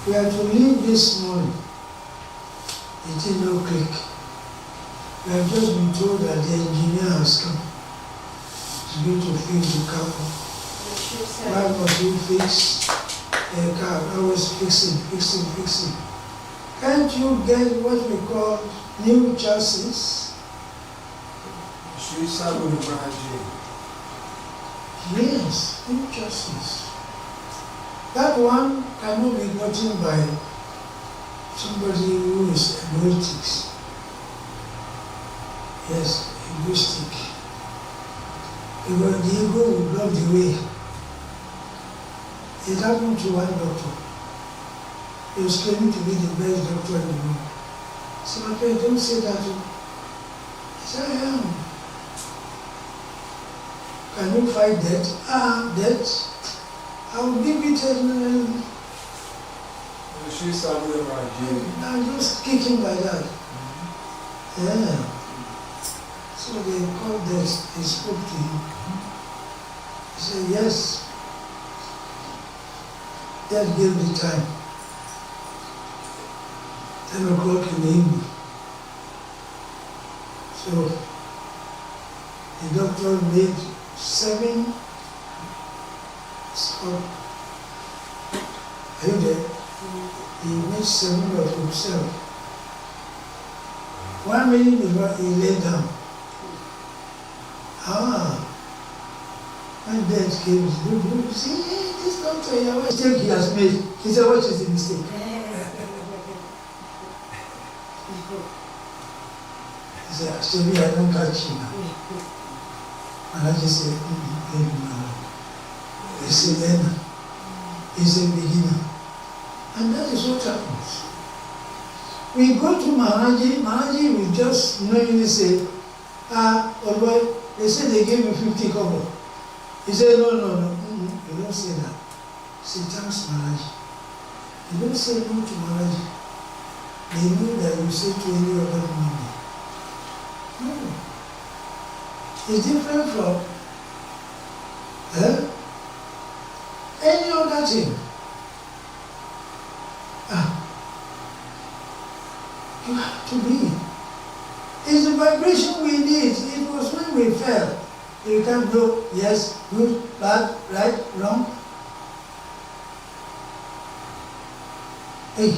We are to leave this morning. It did not click. We have just been told that the engineer has come. He's going to fix the car. Why must you fix the car? I was fixing. Can't you get what we call new chassis? Yes, new chassis. That one cannot be gotten by somebody who is egoistic. Yes, egoistic. Because the ego will block the way. It happened to one doctor. He was claiming to be the best doctor in the world. I said, my friend, don't say that. He said, I am. Can you fight death? Death. I will give it I'll just kick him like that. Yeah. So they called this, they spoke to him. He said, yes. That gave the time. 10 o'clock in the evening. So the doctor made 7 stop. Are you there? He made 7 of himself. 1 minute before he lay down. When death came, he said, hey, this doctor, what mistake he has made. He said, what is the mistake? He said, actually, I don't catch you now. And I just said, he's a learner. He's a beginner. And that is what happens. We go to Maharaji will just knowingly say, although they say they gave you 50 kobo. He said, no, you don't say that. Say, thanks Maharaji. You don't say no to Maharaji. They know that you say to any other money. No. It's different from any other thing. You have to be. It's the vibration we need. It was when we fell. You can't go, yes, good, bad, right, wrong. Hey.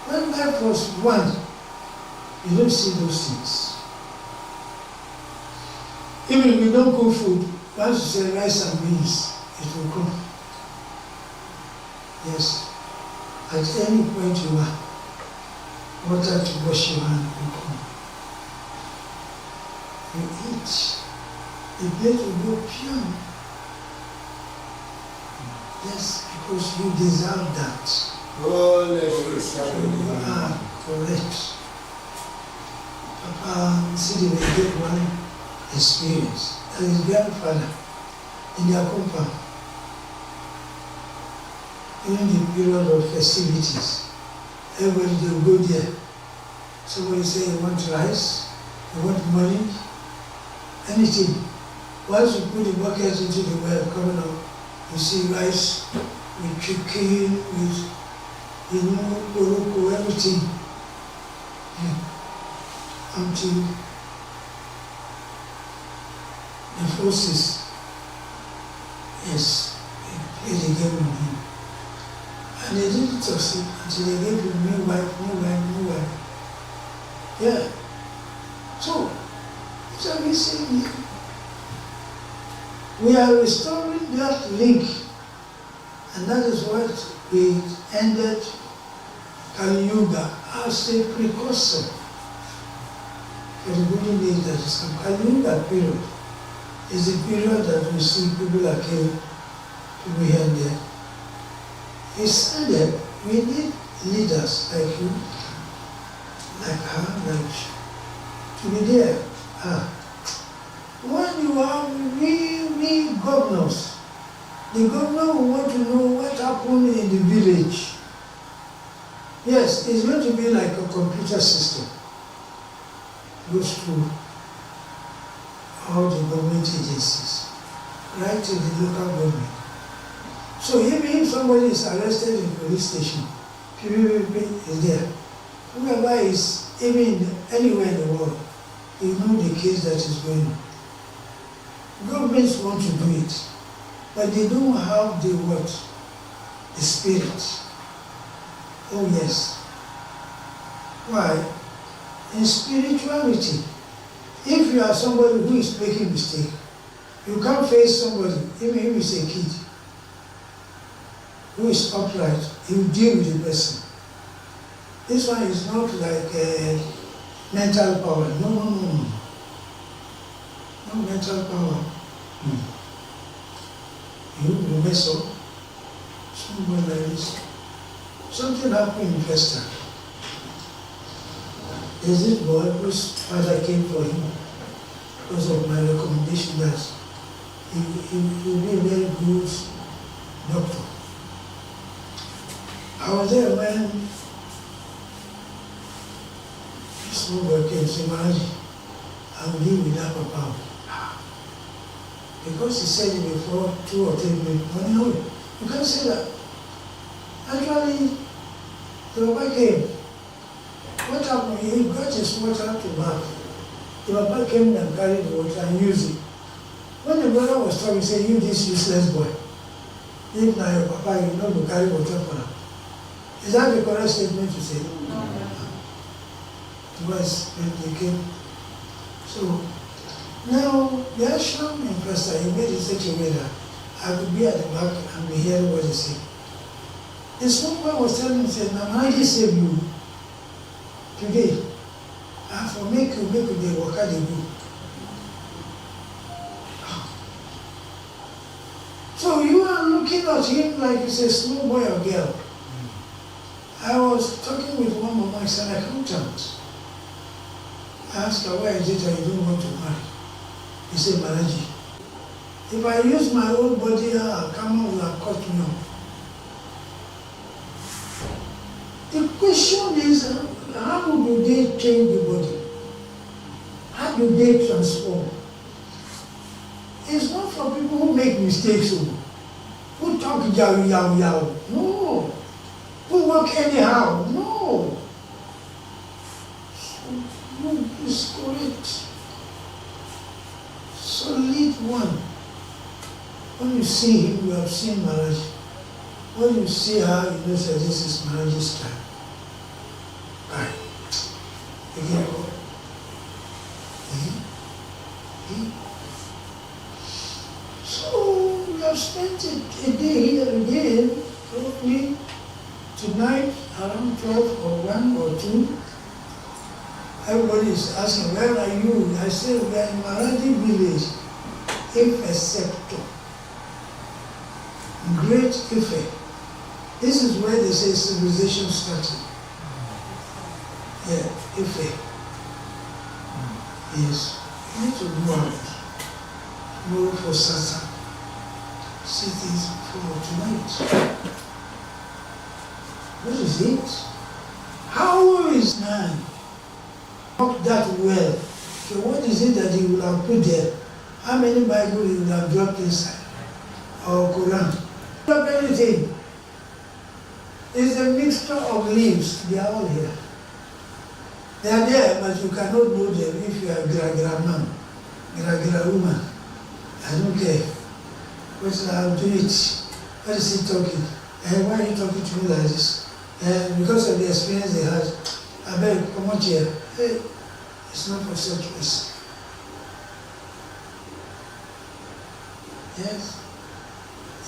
When life was one, you don't see those things. Even if we don't cook food, once you say rice and beans, it will come. Yes. At any point you are, water to wash your hand will come. You eat, the plate will go pure. Yes, because you deserve that. Oh, you are correct. Papa Sidi will get one experience. And his grandfather in their compound. During the period of festivities, everybody will go there. Somebody say, you want rice, you want money, anything. Once you put the bucket into the well coming up, you see rice with chicken, with, oroko, everything. Until the forces, yes, they played the game on him. And they didn't succeed until they gave him new wife. Yeah. So we say we are restoring that link. And that is what we ended Kali Yuga as a precursor for the golden age that is come. Kali Yuga period is a period that we see people are killed, people here and there. He said that we need leaders like you, like her, like to be there. When you have we governors, the governor will want to know what happened in the village. Yes, it's going to be like a computer system. Goes through all the government agencies, right to the local government. So even if somebody is arrested in police station, PPP is there. Whoever is even anywhere in the world, you know the case that is going on. Governments want to do it, but they don't have the what? The spirit. Oh yes. Why? In spirituality, if you are somebody who is making mistake, you can't face somebody, even if it's a kid, who is upright, he will deal with the person. This one is not like mental power. No. No mental power. You mess up. Someone like this. Something happened in Vesta. There's this boy whose father came for him because of my recommendation that he will be a very good doctor. I was there when this boy came to say, Maraji, I will live with that papa. Because he said it before 2 or 3 minutes. No, you can't say that. Actually, the papa came. What happened? He got his water to bath. The papa came and carried the water and used it. When the brother was talking, he said, you this useless boy. If now your papa, you know to carry water for him. Is that the correct statement to say? No. Twice when they came. So, now the ashram investor, he made it such a way that I could be at the back and be hearing what he said. The small boy was telling me, said, Namaji save you today. And for make you the worker they do. So you are looking at him like he's a small boy or girl. I was talking with one mama, he's an accountant. I asked her, why is it that you don't want to marry? He said, Maraji, if I use my own body, Kama will have cut me off. The question is, how do they change the body? How do they transform? It's not for people who make mistakes, who talk yao. No. Who work anyhow. No. No, it's correct. Solid one. When you see him, you have seen marriage. When you see her, you know that this is marriage's time. Right. Again, so we have spent a day here again, probably tonight around 12 or 1 or 2. Everybody is asking, where are you? I said, we are in Maradi village, Ife sector. Great Ife. This is where they say civilization started. Yeah, Ife. Yes. You need to go out. Go for Sasa. See things for tonight. What is it? How is man? Not that well. So what is it that he will have put there? How many Bible he will have dropped inside? Or Quran? Drop anything. It's a mixture of leaves. They are all here. They are there, but you cannot know them if you are gra-gra-man, gra-gra-woman. I don't care. But I'll do it. What is he talking? Why are you talking to me like this? Because of the experience they had. I beg, come on here. Hey, it's not for such person. Yes.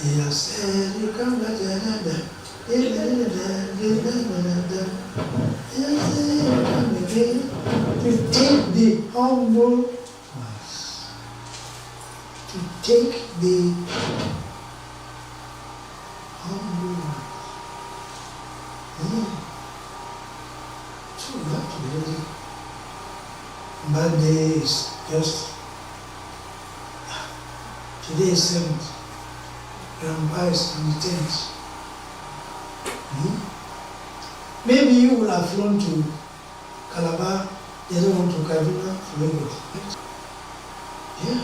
He has said, you come back to take the humble ones. To take the humble ones. So you have to be ready. Monday is just today is 7th. Grandpa is on the 10th. Maybe you will have flown to Calabar, the other one to Kaduna, to Lagos. Right? Yeah.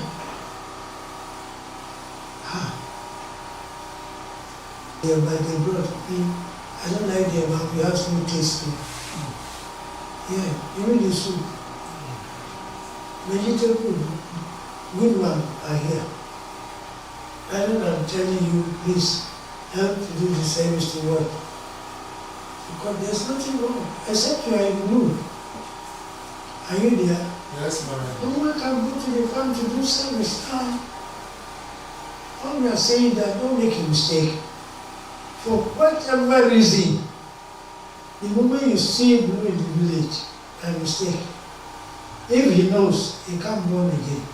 Yeah, but they brought me. I don't like the amount. You have no taste to it. Yeah, even the soup. Vegetable, good one, I hear. Rather than telling you, please help to do the service to work. Because there's nothing wrong, except you are in the mood. Are you there? Yes, ma'am. No one can go to the farm to do service. All we are saying that don't make a mistake. For whatever reason, the moment you see him in the village, a mistake. If he knows, he can't born again.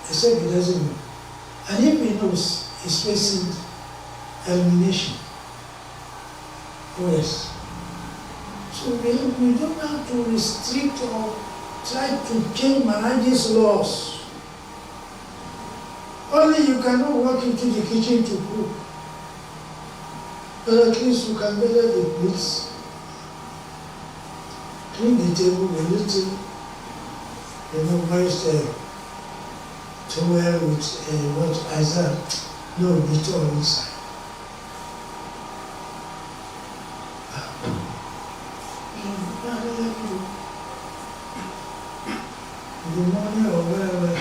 Except he doesn't know. And if he knows, he's facing elimination. Oh yes. So we don't have to restrict or try to change Maharaji's laws. Only you cannot walk into the kitchen to cook. But at least you can gather the plates, clean the table a little, moist towel with what is that? No, the towel inside. In the morning or wherever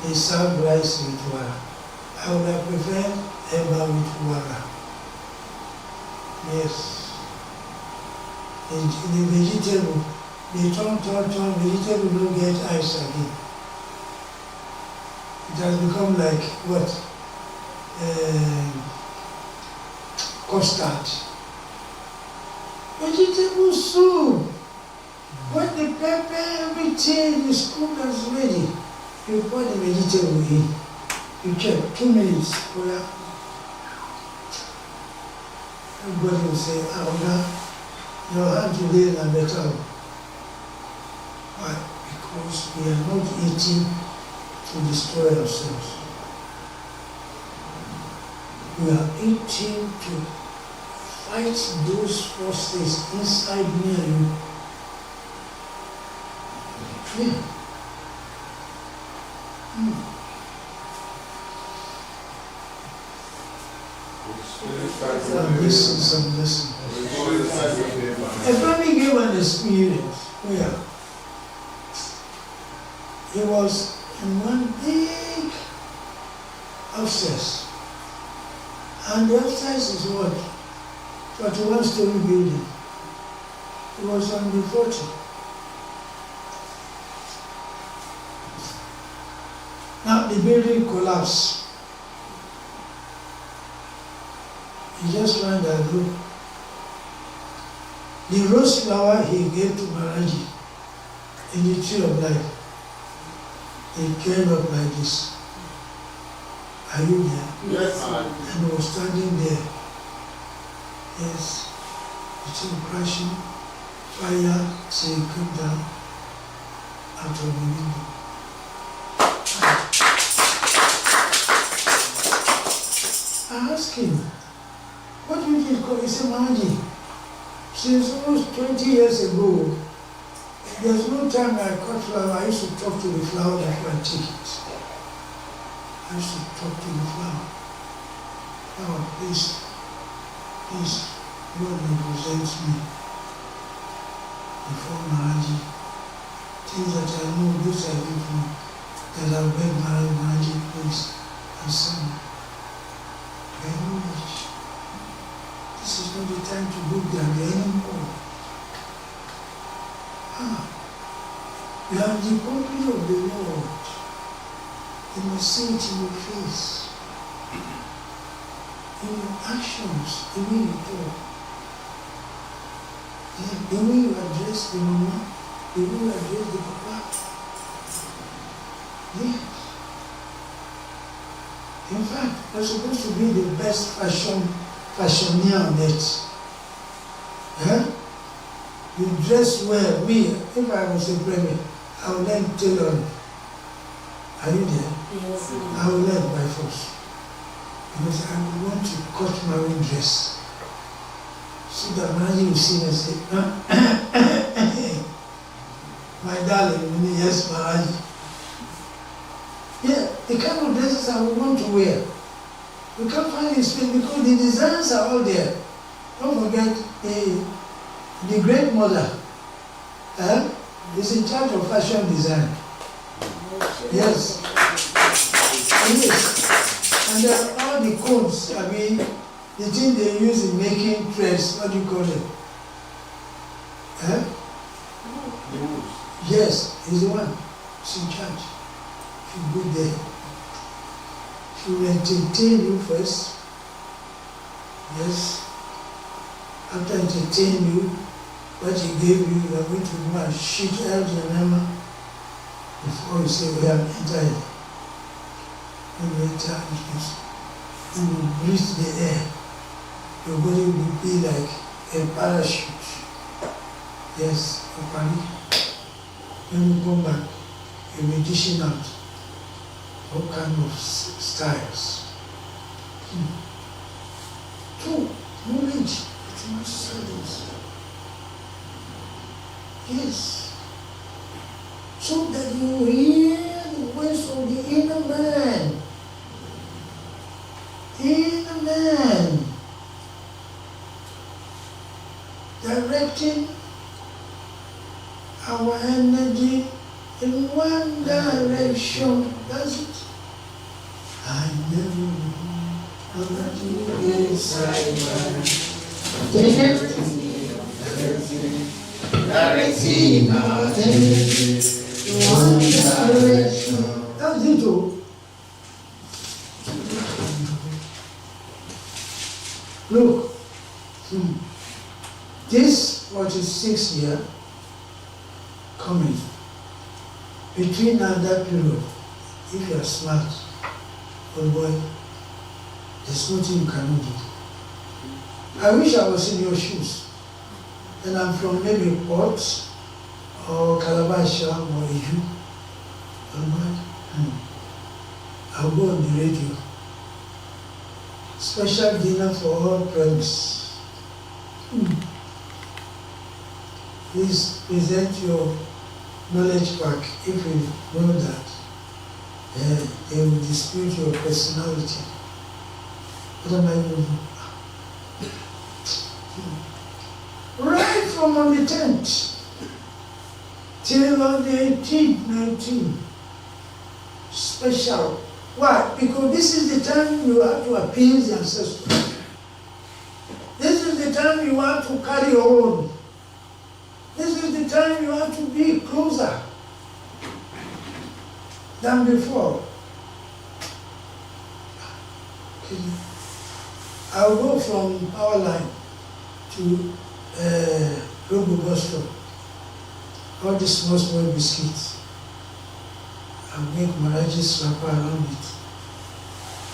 they serve rice with water. I would have preferred eba with water. Yes. The vegetable, they turn, vegetable don't get ice again. It has become like what? Custard. Vegetable soup. When the pepper, everything is cooked and ready, you put the vegetable in. You check 2 minutes. Everybody will say, your hand today is better. Why? Because we are not eating to destroy ourselves. We are eating to fight those forces inside me and you. Yeah. Listen. A family gave an experience where he was in one big upstairs. And the upstairs is what? 41-story building. It was on the 40. Now the building collapsed. He just ran that room. The rose flower he gave to Maharaji in the tree of life, it came up like this. Are you there? Yes, ma'am. And he was standing there. Yes. The tree crashing, fire, say, come down out of the window. I asked him, what do you think? He said, Maharaji, since almost 20 years ago, there's no time I cut flower, I used to talk to the flower that can take it. I used to talk to the flower. Flower, please, God represents me before Maharaji. Things that I know, those I don't know, that I'll beg Maharaji, please, answer me. I know it. This is not the time to look down anymore. You are the company of the Lord. You must see it in your face, in your actions, the way you talk, the way you address the mama, the way you address the papa. Yes. In fact, you're supposed to be the best fashioner on earth. Yeah? You dress well. Me, if I was a premier, I would learn tailoring. Are you there? Yes. I will learn by force. Because I would want to cut my own dress. So that Maharaji will see me and say, my darling, yes, Maharaji. Yeah, the kind of dresses I would want to wear. You can't find the space because the designs are all there. Don't forget the great mother is in charge of fashion design. Yes. Yes. And there are all the codes, the thing they use in making threads, what do you call them? Yes, he's the one. She's in charge. She go there. She will entertain you first. Yes. After entertain you, what he gave you, you are going to go and shoot out your number before you say we have entered. When you enter, you will breathe the air. Your body will be like a parachute. Yes, properly. When you come back, you'll be dishing out all kind of styles. Two, knowledge. It's not silence. Yes. So that you hear the voice of the inner man. Inner man. Directing our energy in one direction. That's it. I never knew that you inside my directing our energy in one direction. That's it all. Look. This 46 year coming, between now and that period, if you are smart, oh boy, there's nothing you cannot do. I wish I was in your shoes. And I'm from maybe Port or Calabash or Iju. Oh boy, I'll go on the radio. Special dinner for all friends. Please present your knowledge pack if you know that. They will dispute your personality. What am I going to do? Right from on the 10th till on the 18th, 19th. Special. Why? Because this is the time you have to appease the ancestors. This is the time you have to carry your own. This is the time you have to be closer than before. Okay. I'll go from our line to Robo bus stop. All the small biscuits. I'll make Maraji's wrapper around it.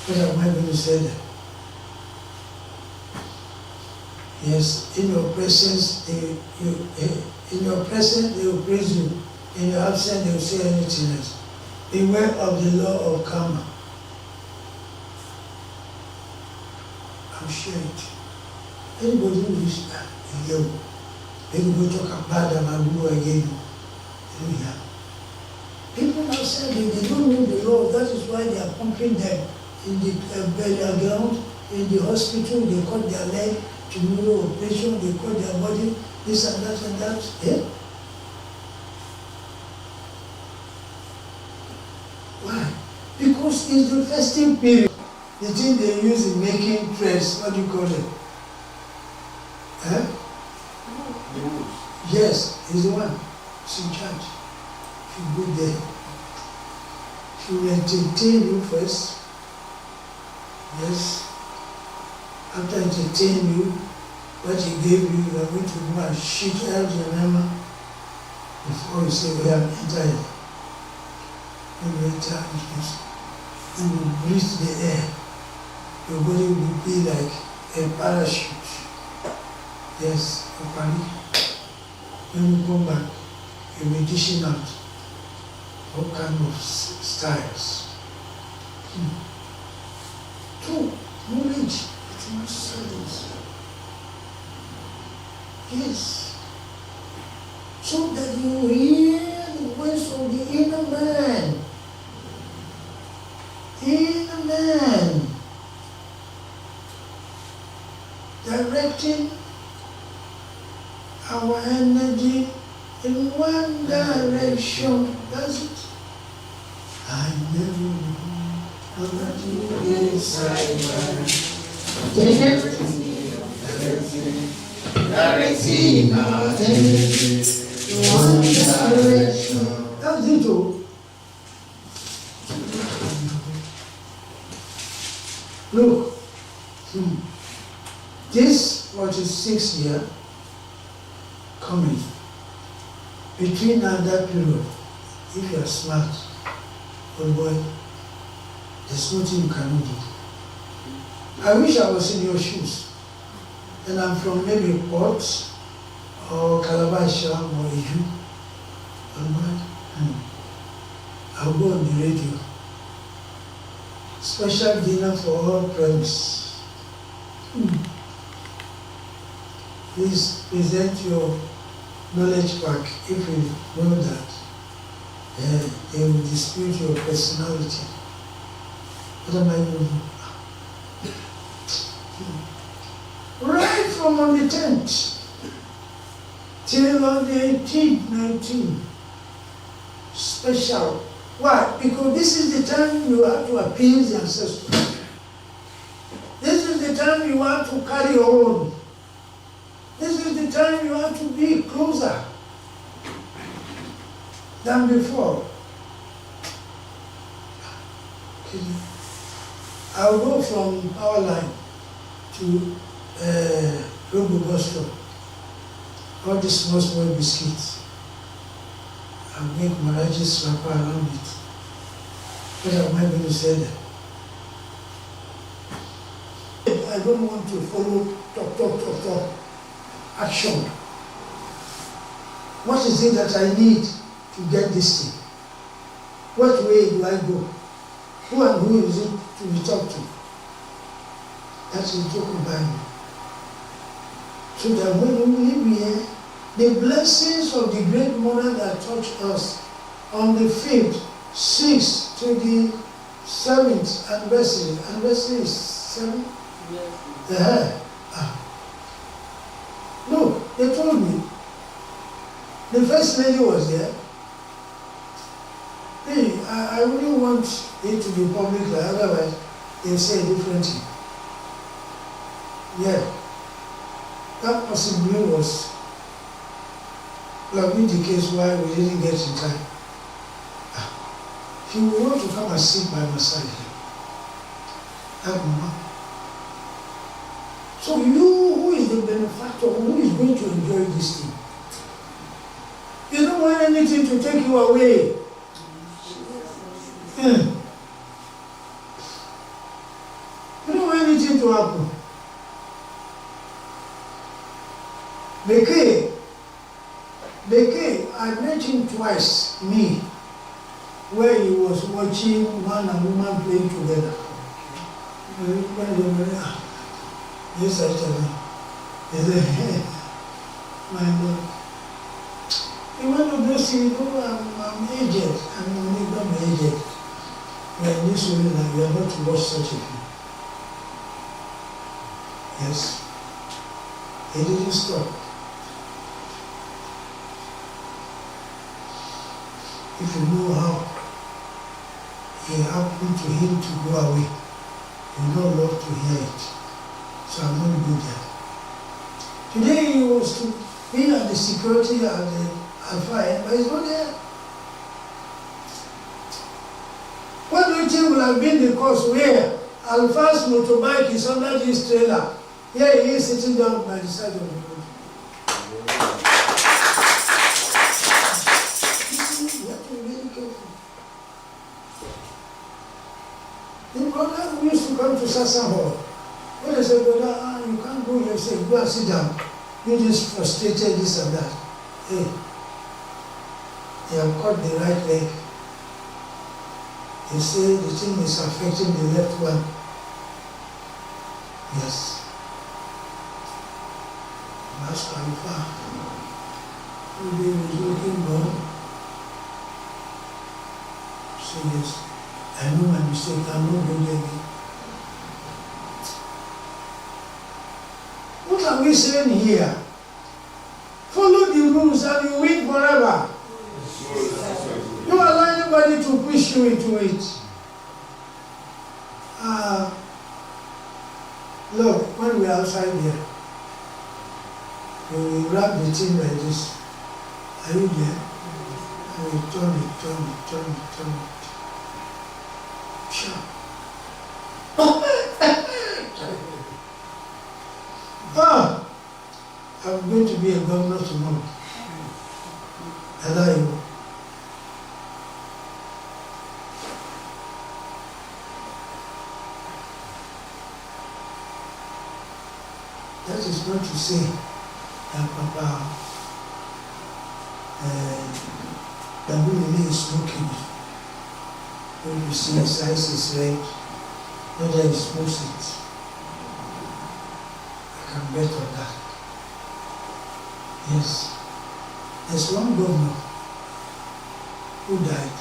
What am I going to say there? Yes, in your presence, in your presence they will praise you. In your absence, they will say anything else. Beware of the law of karma. I'm sure it. Anybody who is you, they will talk about them and go again. Hallelujah. People now say they don't know the law. That is why they are pumping them in the burial ground, in the hospital. They cut their leg. Tomorrow operation, they cut their body, this and that and that. Yeah? Why? Because it's the festive period. The thing they use in making threads, what do you call it? Yes, he's the one. She's in charge. She go there. She will entertain you first. Yes. After entertaining you, what he gave you, you are going to go and shoot out your number before you say we have entered. When you enter, you will breathe the air. Your body will be like a parachute. Yes, properly. When you come back, you'll be dishing out all kind of styles. Two, knowledge. It's not silence. Yes. So that you hear the voice of the inner man. Inner man. directing our energy in one direction. That's it. I never know that you inside directing our energy in one direction. That's it. Oh. Look, this 46 year coming, between now and that period, if you are smart, oh boy, there's nothing you cannot do. I wish I was in your shoes, and I'm from maybe Port or Calabash or Iju. Oh boy, I'll go on the radio. Special dinner for all friends. Please present your knowledge pack if you know that. They will dispute your personality. What am I going to do? Right from on the 10th till on the 18th, 19th. Special. Why? Because this is the time you have to appease the ancestors. This is the time you have to carry on. This is the time you have to be closer than before. I'll go from power line to Robo bus stop. All the small biscuits. I'll make Maraji's wrapper around it. What am I going to say there? I don't want to follow talk. Action. What is it that I need to get this thing? What way do I go? Who and who is it to be talked to? That's the talk about me. So that when we live here, the blessings of the great mother that touched us on the 5th, 6th to the 7th anniversary. Anniversary is 7th? Yes. No, they told me. The first lady was there. Hey, I really want it to be public, otherwise they'll say a different thing. Yeah. That possibly was probably the case why we didn't get in time. She will want to come and sit by my side here. That mama. So you, who is the benefactor, who is going to enjoy this thing? You don't want anything to take you away. You don't want anything to happen. Bekay, I met him twice, me, where he was watching man and woman playing together. Yes, I tell him. He said, hey, my God. You want to go see, I'm aged. I'm aged. We are in this way that we are not to watch such a thing. Yes. He didn't stop. If you know how it happened to him to go away, you don't love to hear it. So I'm going to do that. Today he was to be at the security at the Alpha, but he's not there. What do you think will have been the cause where Alpha's motorbike is under this trailer? Here he is sitting down by the side of the road. You have to be very careful. The brother who used to come to Sasa Hall, when they said, brother, you can't go here, say, go and sit down. You just frustrated this and that. Hey, they have cut the right leg. They say the thing is affecting the left one. Yes. Master Alpha, he was looking good. So yes, I know my mistake, I'm not doing it again. What are we saying here? Follow the rules and you win forever. Don't allow anybody to push you into it. Look, when we're outside here, we wrap the thing like this. Are you there? And we turn it. Sure. I'm going to be a governor tomorrow. Allow you. That is not to say that Papa that really is smoking. When you see his eyes is red, whether he smokes it. I can bet on that. Yes. There's one governor who died.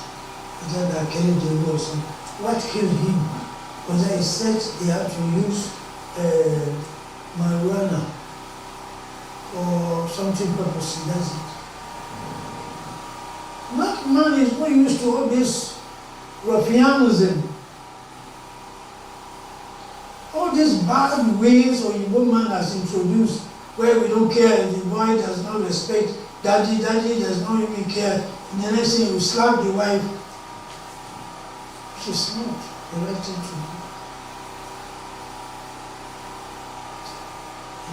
He died at Kennedy Wilson. What killed him was that he said they had to use marijuana or something purposely. That's it. That man is not used to all this ruffianism. All these bad ways or Igbo man has introduced where we don't care, the boy does not respect daddy does not even care. And the next thing you slap the wife, she's not the right thing to do.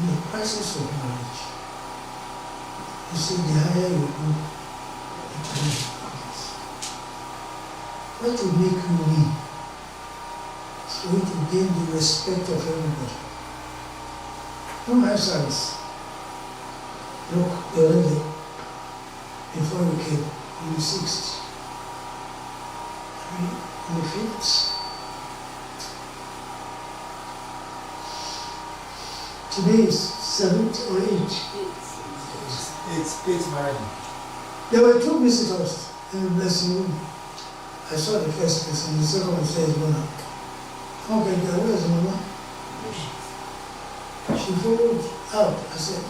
In the crisis of marriage, you see, the higher you go, the higher it comes. What will make you win is for you to gain the respect of everybody. Don't have service. Look, the other day, before you came, in the 60s, in the 50s. Today is 7th or 8th. It's marriage. There were 2 visitors in the blessing room. I saw the first person, the second one said, Mona. Okay, where is Mama? She followed out. I said,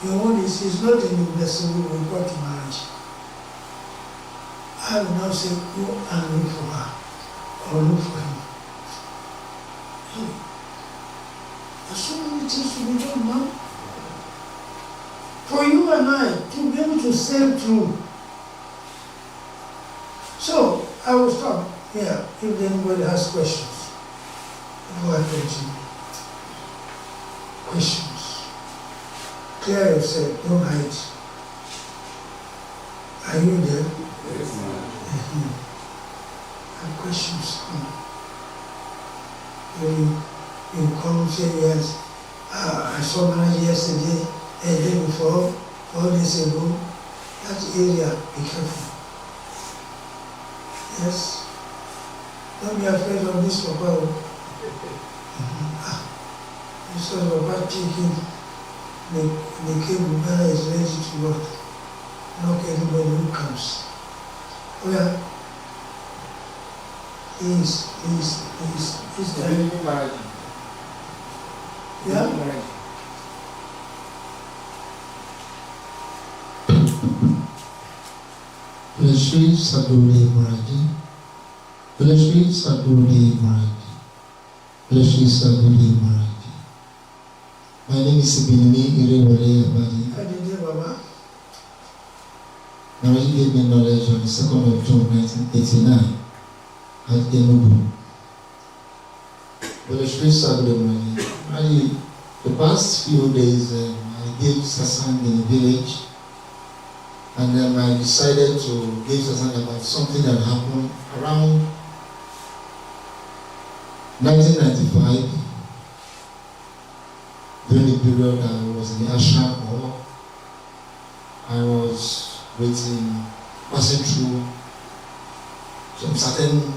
Your one is not in the blessing room, we got to marriage. I will now say, go and look for her, or look for him. Hey, there's so many things to be done now. For you and I to be able to sail through. So, I will stop here if anybody has questions. Before I continue. Questions. Clear yourself, don't hide. Are you there? Yes, ma'am. And questions come. You come and say, yes, I saw marriage yesterday, a day before, 4 days ago. That area, be careful. Yes? Don't be afraid of this, Papa. You saw Papa taking the cable bar is ready to work. Knock anybody who comes. Oh yeah. Please. Marriage. Yeah? Marriage. Blessed Saduri Maradi. Blessed Saduri Maradi. Blessed Saduri Maradi. My name is Ibinimi Irewale Abadi. How did you, Baba? Maradi gave me knowledge on the 2nd of June 1989 at Enugu. Blessed Saduri Maradi. The past few days I gave Sasan in the village. And then I decided to give something about something that happened around 1995, during the period I was in the ashram, or I was passing through some certain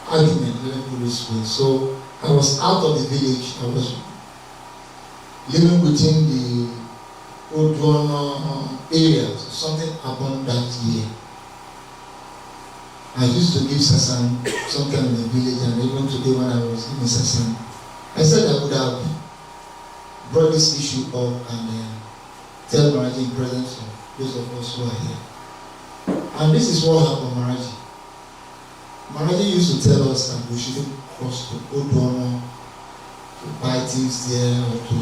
argument, let me put this way. So I was out of the village. I was living within the Oduana area. Something happened that year. I used to give Sasan sometime in the village, and even today when I was in Sasan, I said I'm would have brought this issue up and tell Maraji in presence of those of us who are here. And this is what happened, Maraji. Maraji used to tell us that we shouldn't cross to Odono, to buy things there, or to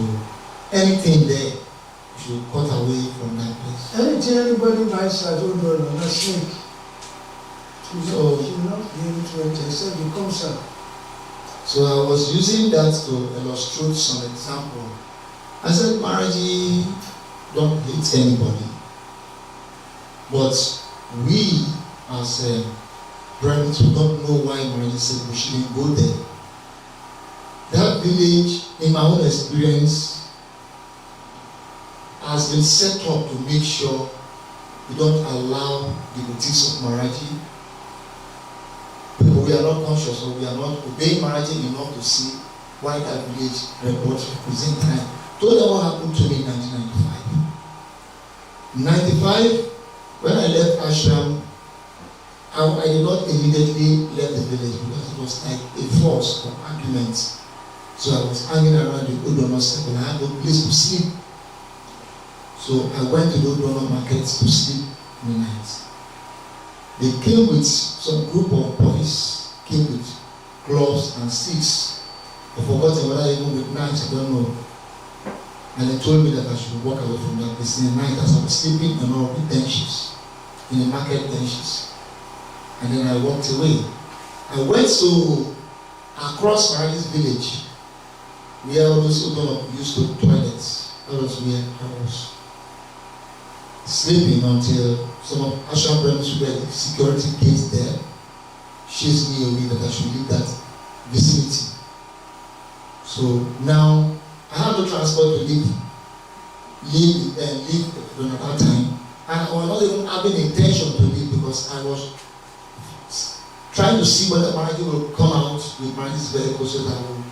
anything there. We should cut away from that place. Anything anybody buys at Odono, not snake. So you will not be able to enter, except you come, sir. So I was using that to illustrate some example. I said, Maraji, don't hate anybody. But we as parents, we don't know why Maraji said we shouldn't go there. That village, in my own experience, has been set up to make sure we don't allow the boutiques of Maraji. But we are not conscious, or we are not obeying Maraji enough to see why that village report represent time. Told them what happened to me in 1995. In 1995, when I left Ashram, I did not immediately leave the village because it was like a force of argument. So I was hanging around the Odono circle. I had no place to sleep. So I went to the Odono markets to sleep in the night. They came with some group of boys, came with gloves and sticks. I forgot whether even with knives, I don't know. And they told me that I should walk away from that place in the night as I was sleeping on all the benches, in the market benches. And then I walked away. I went to across Maraji's village, where all those Odono used to toilets. That was where I was sleeping until some of Ashram Brahmins who were the security gates there chased me away that I should leave that vicinity. So now I have no transport to leave at that time. And I was not even having intention to leave because I was trying to see whether Maraji will come out with Maraji's vehicle so that I will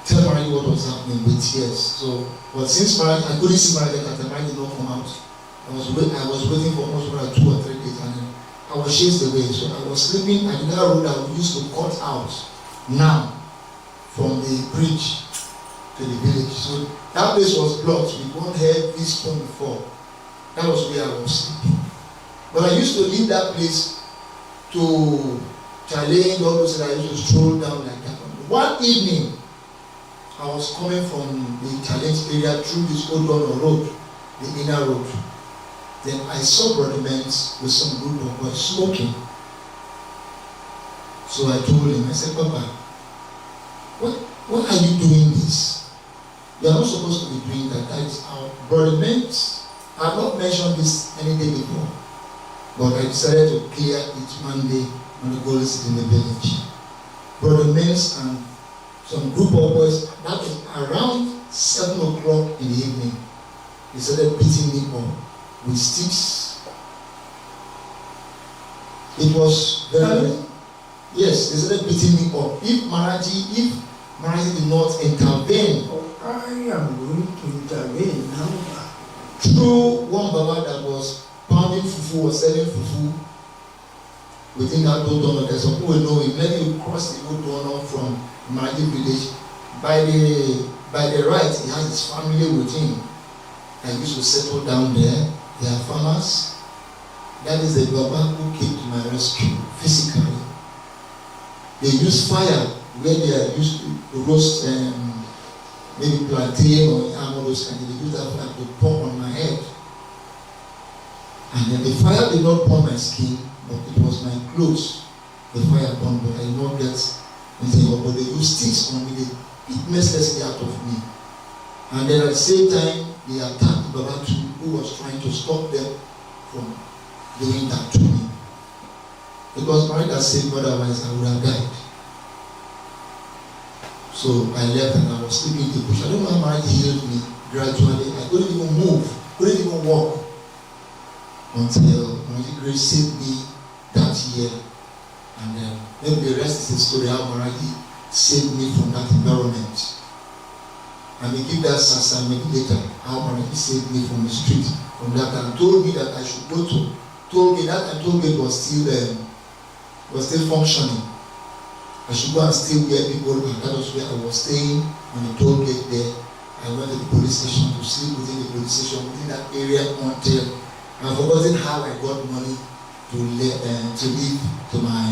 tell Maraji what was happening with tears. So, but since Maraji, I couldn't see Maraji at the time, Maraji did not come out. I was waiting for almost 2 or 3 days, and then I was chased away. So I was sleeping at that road that we used to cut out now from the bridge to the village. So that place was blocked with one heavy stone before. That was where I was sleeping. But I used to leave that place to challenge all those that I used to stroll down like that. One evening, I was coming from the challenge area through this Odono road, the inner road. Then I saw Brother Men's with some group of boys smoking. So I told him, I said, Papa, what are you doing this? You are not supposed to be doing that. That is our Brother Men's. I have not mentioned this any day before. But I decided to clear it one day when the goal is in the village. Brother Men's and some group of boys, that was around 7 o'clock in the evening. They started beating me up with sticks. It was very, yes, they started beating me up. If Maraji did not intervene, I am going to intervene now. through one Baba that was pounding fufu or selling fufu within that Odono, there's some people know him. Let you cross the Odono from Maraji village. By the right, he has his family with him. I used to settle down there. They are farmers. That is the Baba who came to my rescue physically. They use fire where they are used to roast maybe plantain or yam or those kind. They use that fire to pour on my head. And then the fire did not burn my skin, but it was my clothes. The fire burned, but I did not get anything. But they used sticks on me. They beat mercilessly out of me. And then at the same time, they attacked Baba too, who was trying to stop them from doing that to me. Because Marita said otherwise I would have died. So I left and I was sleeping in the bush. I don't know how Marita healed me gradually. I couldn't even move, couldn't even walk. Until Marita Grace saved me that year. And then maybe the rest is the story how Marita saved me from that environment. And we give that sasa maybe later, how Marita saved me from the street, from that, and told me that I should go to toll gate. That time toll gate was still functioning. I should go and stay where people were. That was where I was staying on the toll gate there. I went to the police station to sleep within the police station, within that area until I've forgotten how I got money to leave to my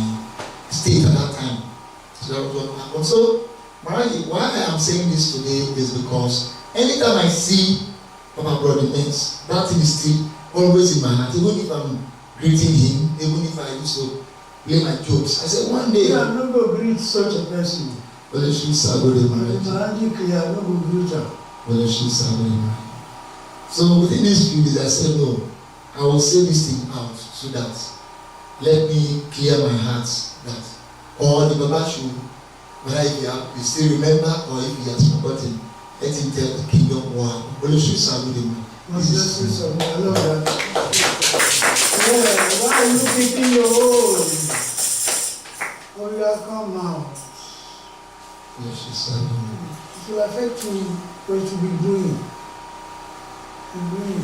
state at that time. So that was what happened. So, why I am saying this today is because anytime I see Papa Brother Mens, that thing is still always in my heart. Even if I'm greeting him, even if I used to play my jokes, I said one day. I'm not going to greet such a person. Well, she's a good man. So within these few days, I said no. I will say this thing out so that let me clear my heart that or the Baba should, whether he still remember or if he has forgotten, let him tell the kingdom wow. Well, you should serve him. I love that. Yeah, why are you keeping your own? Oh, you have come now. Yes, she serve him. It will affect you what you be doing. Doing,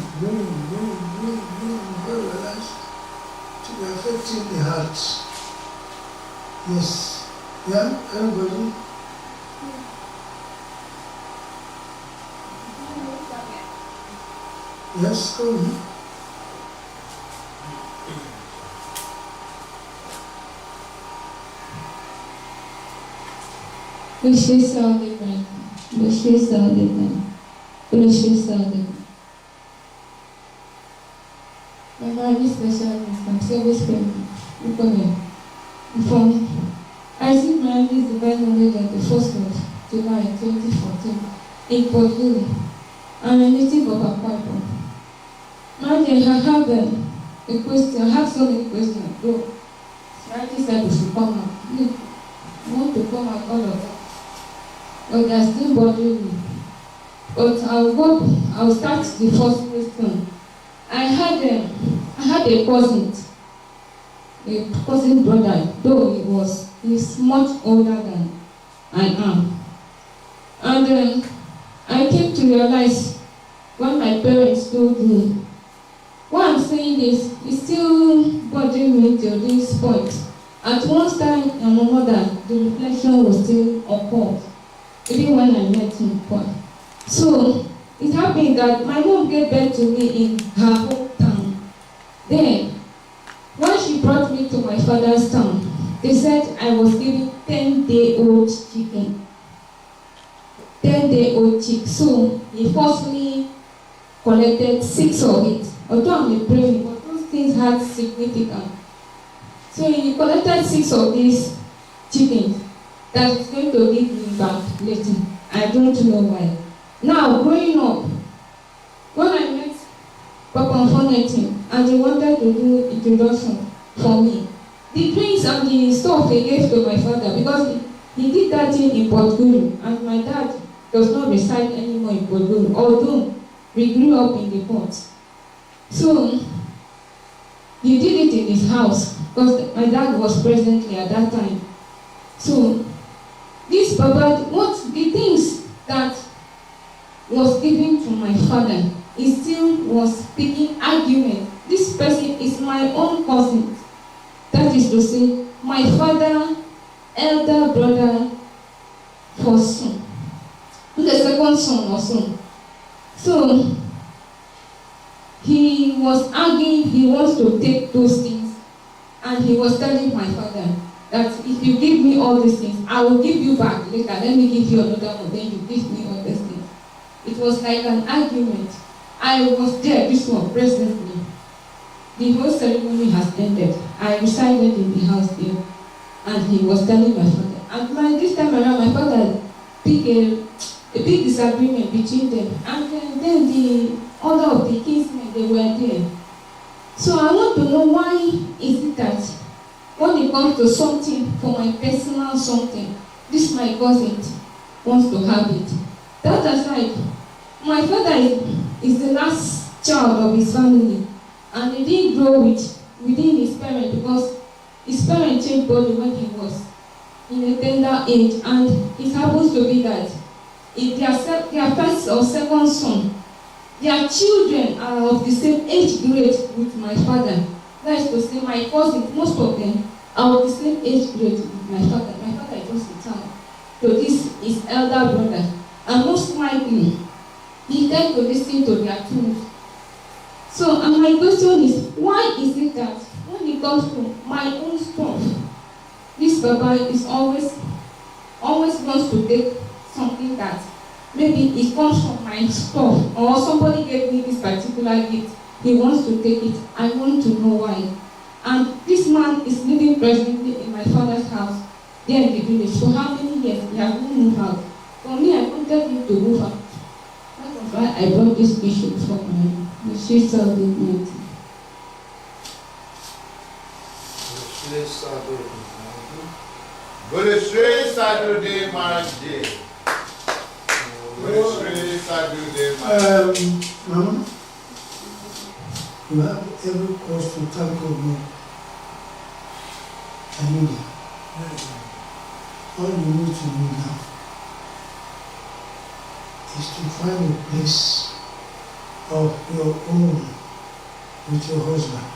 very relaxed. It will affect the heart. Yes. Yeah, everybody? Yes, go on. My very special is my service payment. I received my this divine knowledge on the 1st of July 2014 in Portugal. I'm a native of Akwa. My dear, I have a question. I have so many questions. Though, Arti said we should come out. I want to come out all of that. But they are still bothering me. But I'll start the first question. I had a cousin brother, though he's much older than I am. And I came to realize when my parents told me, what I'm saying is, it's still bothering me till this point. At one time and another, the reflection was still occurred, even when I met him. So, it happened that my mom gave birth to me in her hometown. Then, when she brought me to my father's town, they said I was given 10-day-old chicken. 10-day-old chick. So, he forcefully collected 6 of it. Although I'm a brain, but those things had significance. So, he collected 6 of these chickens that is going to give me back later. I don't know why. Now, growing up, when I met Papa Foneti and he wanted to do introduction for me, the drinks and the stuff they gave to my father, because he did that thing in Portugal, and my dad does not reside anymore in Portugal, although we grew up in the port. So, he did it in his house, because my dad was presently at that time. So, this Papa, what the things that was given to my father, he still was speaking argument. This person is my own cousin. That is to say, my father, elder brother, first son, the second son or son. So, he was arguing, he wants to take those things, and he was telling my father that if you give me all these things, I will give you back later. Let me give you another one, then you give me all these things. It was like an argument. I was there, this one, presently. The whole ceremony has ended. I resided in the house there, and he was telling my father. And this time around, my father picked a big disagreement between them. And then the other of the kinsmen, they were there. So I want to know why is it that when it comes to something for my personal something, this my cousin wants to have it. That aside, my father is the last child of his family, and he didn't grow within his parents because his parents changed body when he was in a tender age, and it happens to be that if their first or second son, their children are of the same age grade with my father. That is to say, my cousins, most of them are of the same age grade with my father. My father is this town to this his elder brother, and most likely he came to listen to their tunes. So, and my question is, why is it that when it comes to my own stuff, this Baba is always wants to take something that maybe it comes from my stuff, or somebody gave me this particular gift, he wants to take it. I want to know why. And this man is living presently in my father's house there in the village. For how many years he has not moved out? For me, I wanted him to move out. That was why I brought this issue for my sister of the community. Boleshe Saturday marriage day. Boleshe Saturday marriage day. Mama, you have every cause to thank God. I know that. All you need to do now is to find a place of your own with your husband.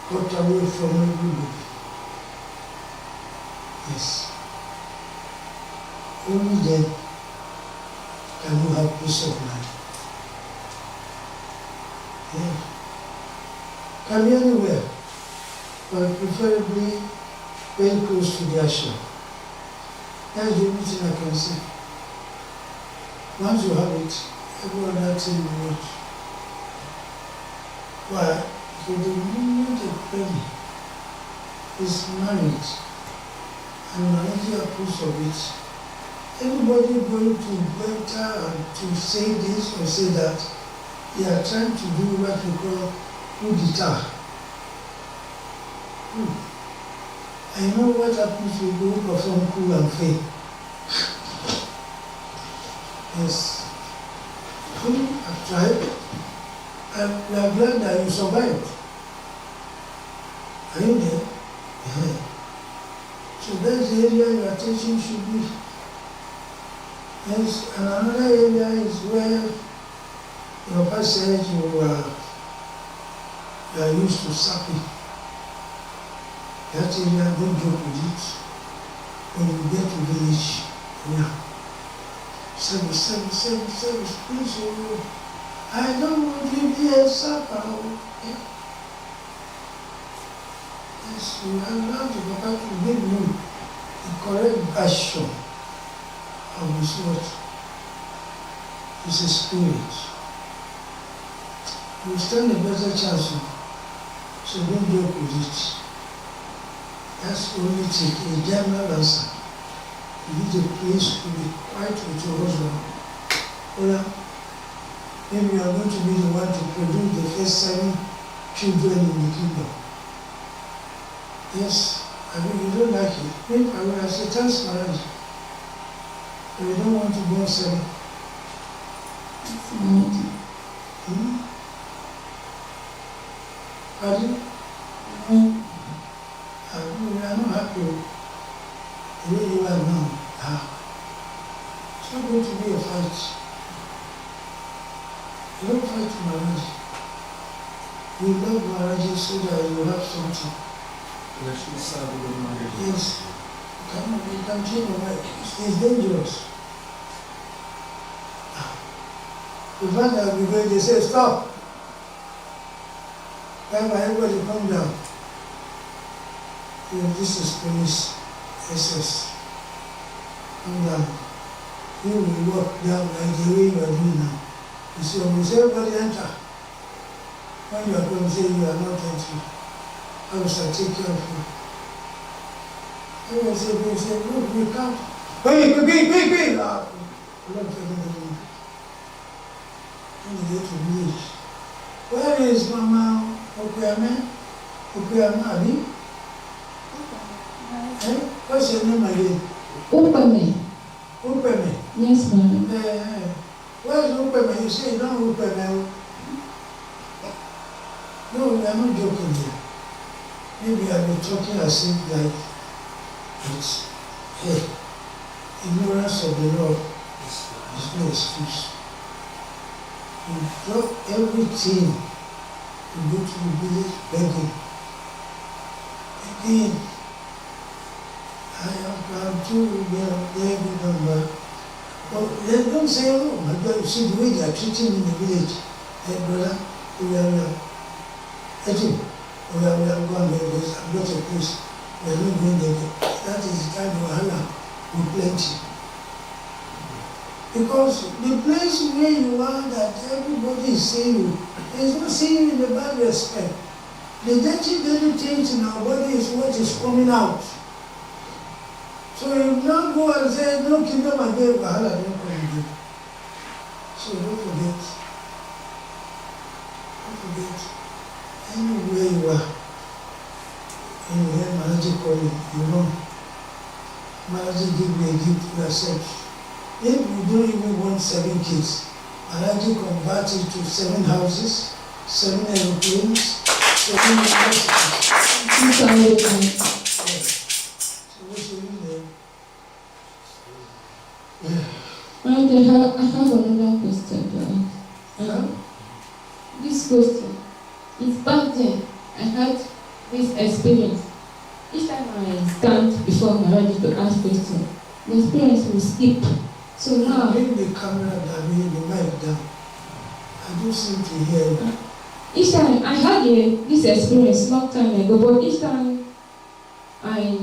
Cut away from everybody. Yes. Only then can you have peace of mind. Yeah. Can be anywhere, but preferably very close to the ashram. That's the only thing I can say. Once you have it, every other thing will work. Why? Because the moment a person is married and already approves of it, everybody going to enter and to say this or say that, they are trying to do what we call coup d'etat. I know what happens when you perform coup and fail. Yes. I've tried. And we are glad that you survived. Are you there? Yeah. So that's the area your attention should be. Yes, and another area is where your passage you are used to sapping. That area, don't joke with it. When you get to village, yeah. Service, please, oh, I don't want to be a supper. Yeah. Yes, you are allowed to go back to give you the correct version of his word. It's a spirit. You stand a better chance, so don't joke with it. That's the only thing, a general answer. You need a place to be quiet with your husband. Well, maybe you are going to be the one to produce the first 7 children in the kingdom. Yes, I mean, you don't like it. Maybe I say, thanks marriage. But you don't want to go 7. Pardon? We are not happy the way you are now. It's not going to be a fight. You don't fight marriage. We love marriage so that you have something. Yes. You can change your mind. It's dangerous. The fact that we go, they say, stop. Everybody come down. This is police, SS. Come down. You will walk down like the way you are doing now. You see, when we say everybody enter, when you are going to say you are not entering, I will start take care of you. Everyone say, look, we come. Quick! We don't tell them. When you get to village, where is Mama Okuyame? Abi? What's your name again? Upeme. Yes, ma'am. Where's Upeme? You say you don't Upeme. No, we are not joking here. Maybe I've been talking as if like it's ignorance of the law is no excuse. You drop everything to go to the village begging. Again, I'm too, they're good number. Oh, they don't say, oh my God, you see the way they are treating me in the village. Hey, brother, we are going there, I've got a place. We are not going there. That is the kind of wahala with plenty. Because the place where you are that everybody is seeing you, is not seeing you in a bad respect. The dirty things in our body is what is coming out. So you not go and say, no kingdom again, wahala don't come again. So don't forget. Anywhere you are, anywhere manager call you, manager give you a gift to yourself. If you don't even want 7 kids, manager convert it to 7 houses, 7 aeroplanes, 7 universities. So what's your name? Yeah. I have another question to ask. This question is back then I had this experience. Each time I stand before my ready to ask questions, the experience will skip. So now bring the camera down, bring the mic down. I don't seem to hear you. Each time I had this experience long time ago, but each time I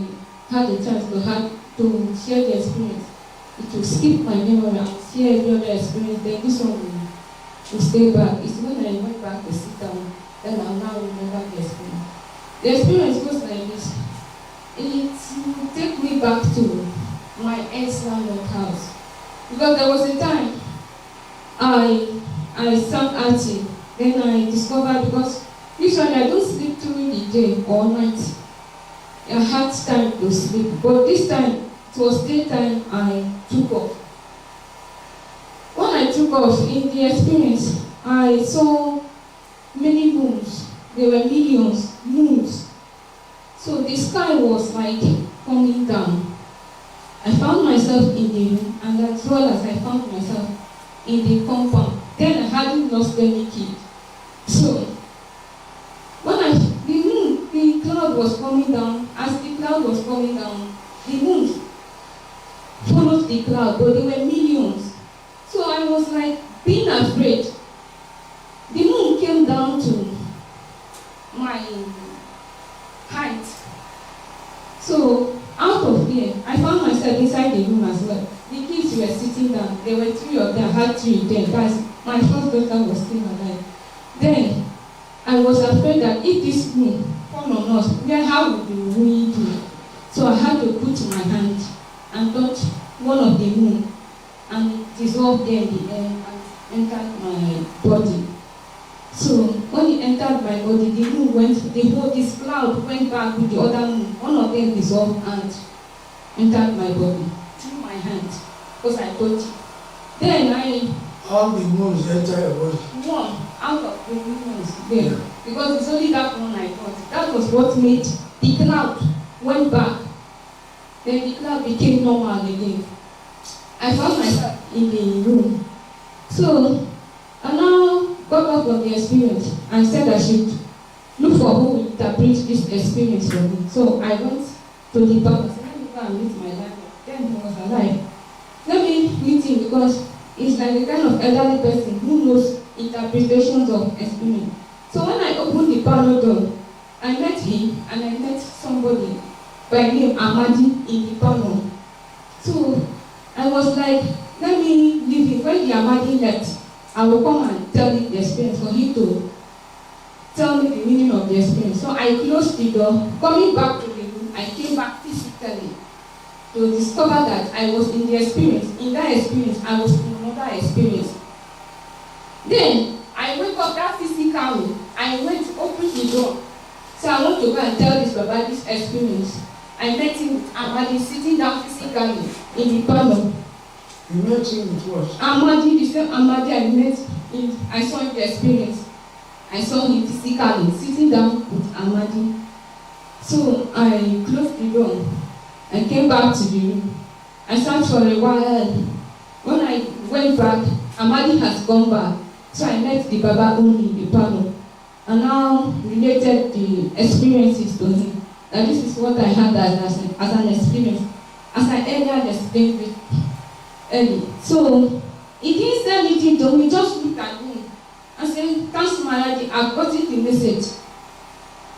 had a chance to share the experience, it will skip my memory. I will share every other experience, then this one will stay back. It's when I went back to sit down, then I'll now remember the experience. The experience goes like this. It will take me back to my ex-landlord house. Because there was a time I sang Arti, then I discovered, because usually I don't sleep during the day or night. I had time to sleep, but this time it was daytime I took off. When I took off, in the experience, I saw many moons. There were millions moons. So the sky was like coming down. I found myself in the room, and as well as I found myself in the compound. Then I hadn't lost any kid. So when the cloud was coming down, as the cloud was coming down, the moon followed the cloud, but there were millions. So I was like being afraid. The moon came down to my height. So out of fear, I found myself inside the room as well. The kids were sitting down. There were 3 of them. I had 3 there. Guys, my first daughter was still alive. Then I was afraid that if this moon fall on us, then how would we do? So I had to put my hand and touch one of the moon and dissolve there in the air and entered my body. So when it entered my body, the moon went, this cloud went back with the other moon. One of them dissolved and entered my body through my hand, because I touched it. Then all the moons enter your body. One out of the moons there, yeah. Because it's only that one I thought. That was what made the cloud went back. Then the cloud became normal again. I found myself in the room. So I now got out of the experience and said I should look for who will interpret this experience for me. So I went to the bank and said, let me go and meet my landlord. Then he was alive. Let me meet him because he's like the kind of elderly person who knows interpretations of experience. So when I opened the parlor door, I met him and I met somebody by name Amadi in the parlor. So I was like, let me leave him. When the Amadi left, I will come and tell him the experience for him to tell me the meaning of the experience. So I closed the door. Coming back to the room, I came back physically to discover that I was in the experience. In that experience, I was in another experience. Then I wake up that physically. I went to open the door. So I want to go and tell this Baba this experience. I met him with Amadi sitting down physically in the parlor. You met him with what? Amadi, the same Amadi I met in, I saw in the experience. I saw him physically sitting down with Amadi. So I closed the door. I came back to the room. I sat for a while. When I went back, Amadi has gone back. So I met the Baba only in the parlor. And now related the experiences to him. And this is what I had as an experience. as I earlier explained it early. So he didn't say anything to me, just looked at me and said, "Thanks, Maradi, I've gotten the message."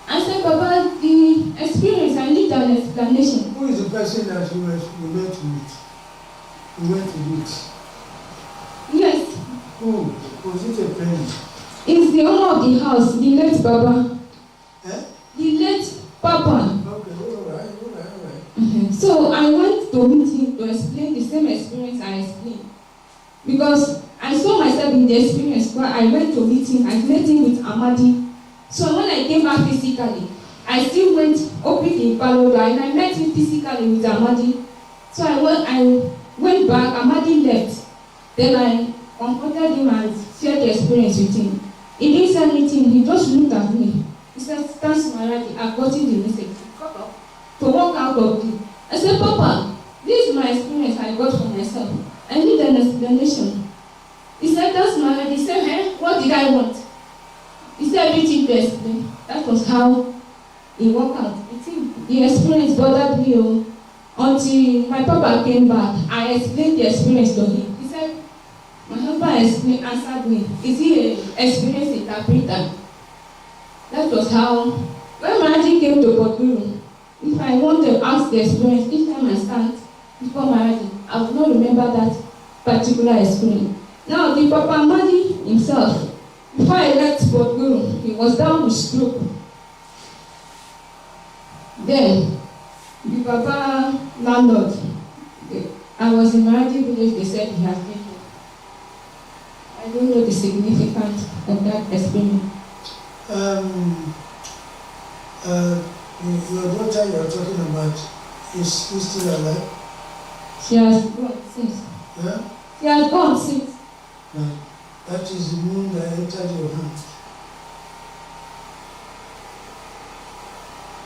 I said, "Baba, the experience, I need an explanation." Who is the person that you went to meet? You went to meet? Yes, Who? Was it a friend? it's the owner of the house, the late Baba. Eh? The late Papa. Okay, all right. So I went to meet him to explain the same experience I explained. Because I saw myself in the experience where I went to meet him. I met him with Amadi. So when I came back physically, I still opened the parlor door and I met him physically with Amadi. So I went back, Amadi left. Then I comforted him and shared the experience with him. He didn't say anything, he just looked at me. He said, "Thanks, Maradi, I've gotten the message." To walk out of it. I said, "Papa, this is my experience I got for myself. I need an explanation." He said, "That's Maradi." He said, "Hey, what did I want?" He said everything to explain. That was how he walked out. I think the experience bothered me until my papa came back. I explained the experience to him. He said, my husband answered me, "Is he an experienced interpreter?" That was how, when Maradi came to Porturu, if I want to ask the experience, each time I stand before Maradi, I will not remember that particular experience. Now, the Papa Maradi himself, before I left Porturu, he was down with stroke. Then, the Papa landlord, I was in Maradi village, they said he has been here. I don't know the significance of that experience. Your daughter you are talking about is still alive? She has gone since. Yeah? She has gone since. No. That is the moon that entered your hand.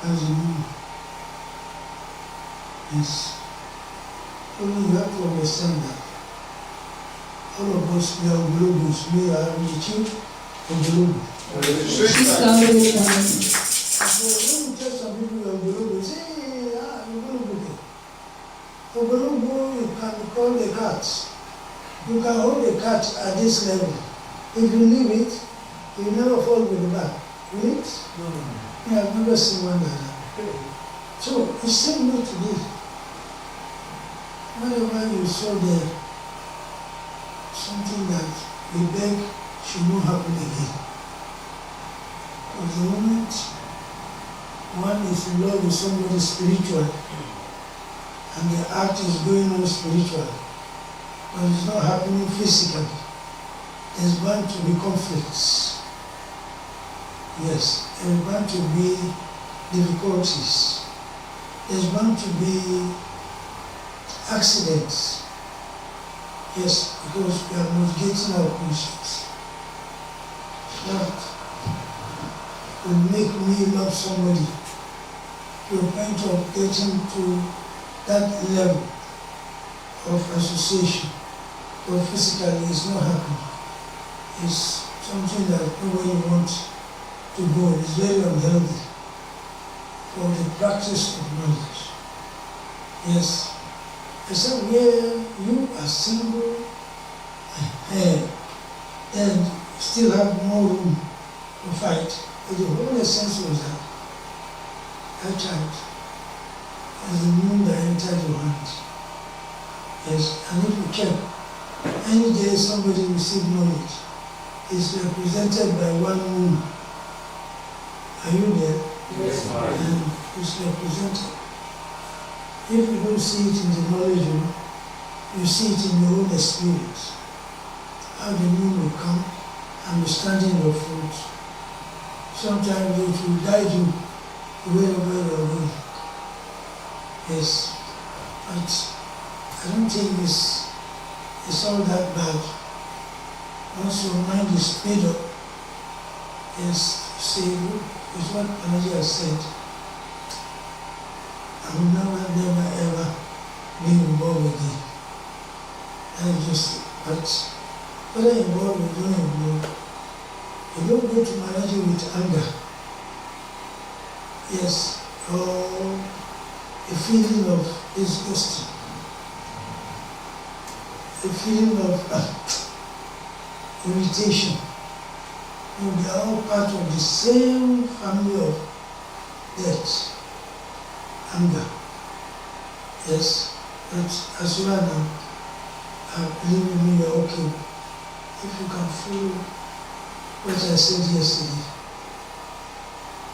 As the moon. Yes. Only you have to understand that. All of us, we are globals. We are the chief of global. She's already gone. So when you tell some people you are global, say, you're global. Ogologo, you can call a cat. You can hold a cat at this level. If you leave it, you will never fall with the back. Will it? No. I have never seen one like that. So it's same way to this. Whenever you saw there something that we beg should not happen again. Because the moment one is in love with somebody spiritual, and the act is going on spiritual, but it's not happening physically, there's bound to be conflicts. Yes, there's bound to be difficulties. There's bound to be accidents. Yes, because we are not getting our conscience. What will make me love somebody to a point of getting to that level of association, but physically it's not happening. It's something that nobody wants to go. It's very unhealthy for the practice of knowledge. Yes. Except where you are single and still have more room to fight. But the whole essence was that child as the moon that entered your hand. Yes, and if you check, any day somebody receives knowledge, is represented by one moon. Are you there? Yes, and it's represented. If you don't see it in the knowledge room, you see it in your own experience. How the moon will come and be standing your foot. Sometimes it will guide you wherever you are going. Yes, but I don't think it's all that bad. Once your mind is made up, yes, say, it's what Anaji has said. I will never ever be involved with it. I just, but whether involved or don't involved, you don't go to Maraji with anger. Yes, or a feeling of disgusting. A feeling of irritation. They are all part of the same family of death, anger. Yes, but as you are now, I believe in me, you're okay. If you can follow what I said yesterday,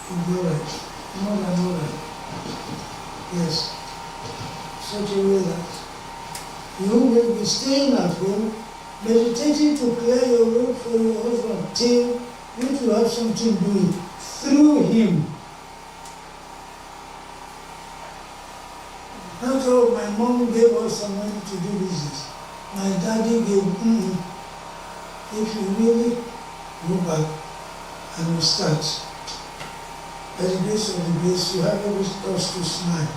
you'll be alright. More than alright. Yes. Such a way that you will be staying at home, meditating to clear your road for your husband till you will have something doing through him. Not all my mom gave us some money to do business. My daddy gave, If you really go back and you start, by the grace of the grace, you have every cause to smile.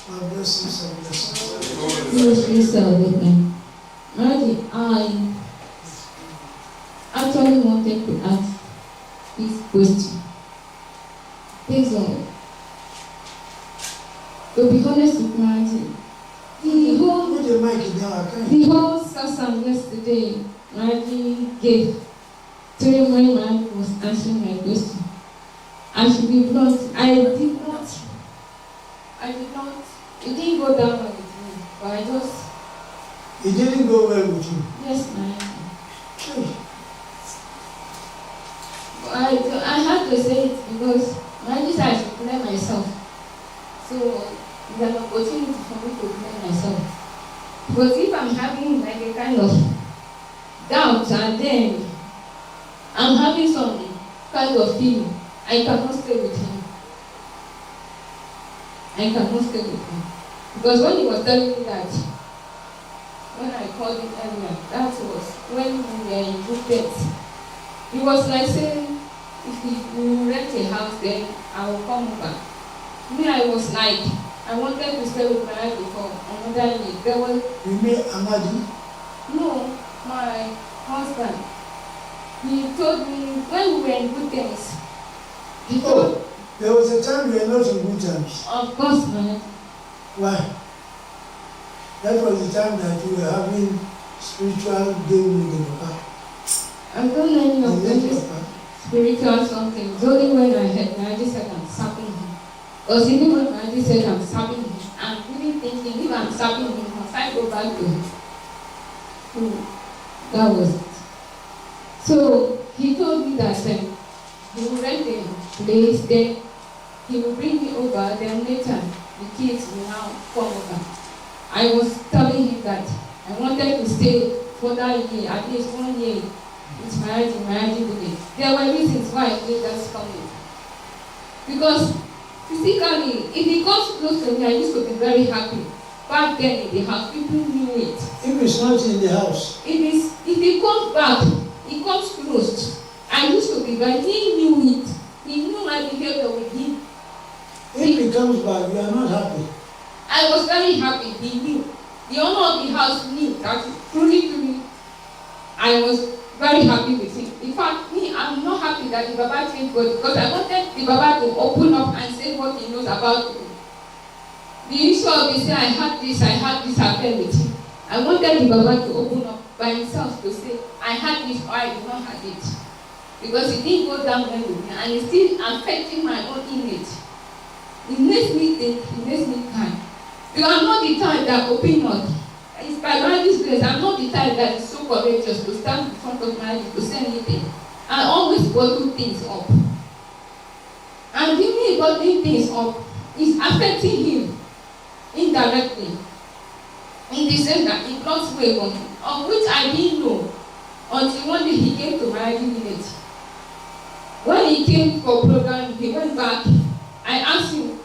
My blessings and blessings. Yes, Mr. Whitman. I actually wanted to ask this question. Based on, to be honest with Marty, the whole session yesterday, Marty gave during when Marty was answering my question. I should be blunt, it didn't go down well with me, but It didn't go well with you? Yes, ma'am. Sure. I had to say it because I just I should blame myself. So it's an opportunity for me to blame myself. Because if I'm having like a kind of doubt and then I'm having some kind of feeling, I cannot stay with him. Because when he was telling me that, when I called him earlier, that was when we were in good days. He was like saying, if you rent a house, then I will come over. Me, I was like, I wanted to stay with my wife before another year. There was. You mean Amadi? No, my husband. He told me when we were in good terms. There was a time you were not in good terms. Of course, man. Why? That was the time that you were having spiritual game with the Papa. I don't know any of those spiritual something. It's only when I heard Naji said I'm sapping him. Because even when Naji said I'm sapping him, I'm really thinking if I'm sapping him, must I go back to him? That was it. So he told me that he will rent a place, then he will bring me over, then later the kids will now come over. I was telling him that I wanted to stay for that year, at least 1 year. It's marriage village. There were reasons why I did that coming. Because physically, if he comes close to me, I used to be very happy. Back then in the house, people knew it. If it's not in the house. If he comes back, he comes close. I used to be very, he knew it. He knew my behavior with him. If he comes back, you are not happy. I was very happy, he knew. The owner of the house knew that truly, I was very happy with him. In fact, I'm not happy that the Baba changed God because I wanted the Baba to open up and say what he knows about me. The issue of say I had this affair with him. I wanted the Baba to open up by himself to say, I had this or I did not have it. Because it didn't go down well with me and it's still affecting my own image. It makes me think, it makes me cry. Because I'm not the type that open up. It's by Mary's grace, I'm not the type that is so courageous to stand in front of Mary to say anything. I always bottle things up. And giving bottling things up is affecting him indirectly. In the sense that it lost way on him, of which I didn't know until one day he came to Mary village. When he came for program, he went back. I asked him,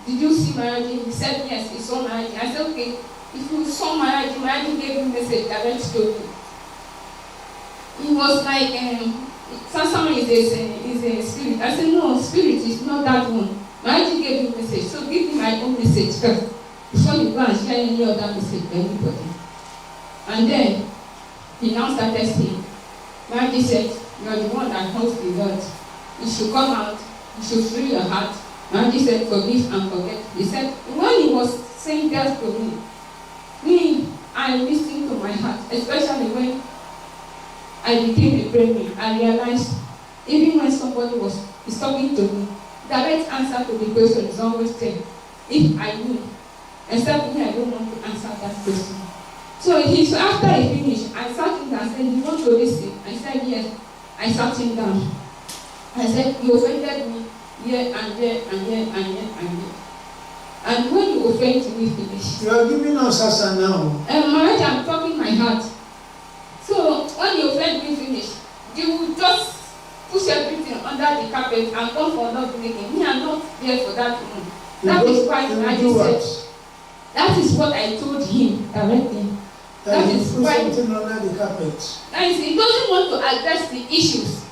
did you see Maraji? He said yes, he saw Maraji. I said, okay, if you saw Maraji, Maraji gave you a message direct to you. He was like, Sasama is a spirit. I said, no, spirit is not that one. Maraji gave you a message, so give me my own message first before you go and share any other message with anybody. And then he now started saying, Maraji said, you are the one that holds the Lord. You should come out, you should free your heart, Maraji said, forgive and forget. He said, when he was saying that to me, I listened to my heart, especially when I became a pregnant. I realized, even when somebody is talking to me, direct answer to the question is always there. If I knew, except me, I don't want to answer that question. So after he finished, I sat him down and said, you want to listen? I said, yes. I sat him down. I said, you offended me here and there and here and here and here. And when you offend me, finish. You are giving us answer now. Marriage, I'm talking my heart. So when you offend me, finish. You will just push everything under the carpet and come for not making. Me, I'm not there for that room. That is why Marriage said. That is what I told him directly. That is put why something under the carpet. that is, he doesn't want to address the issues.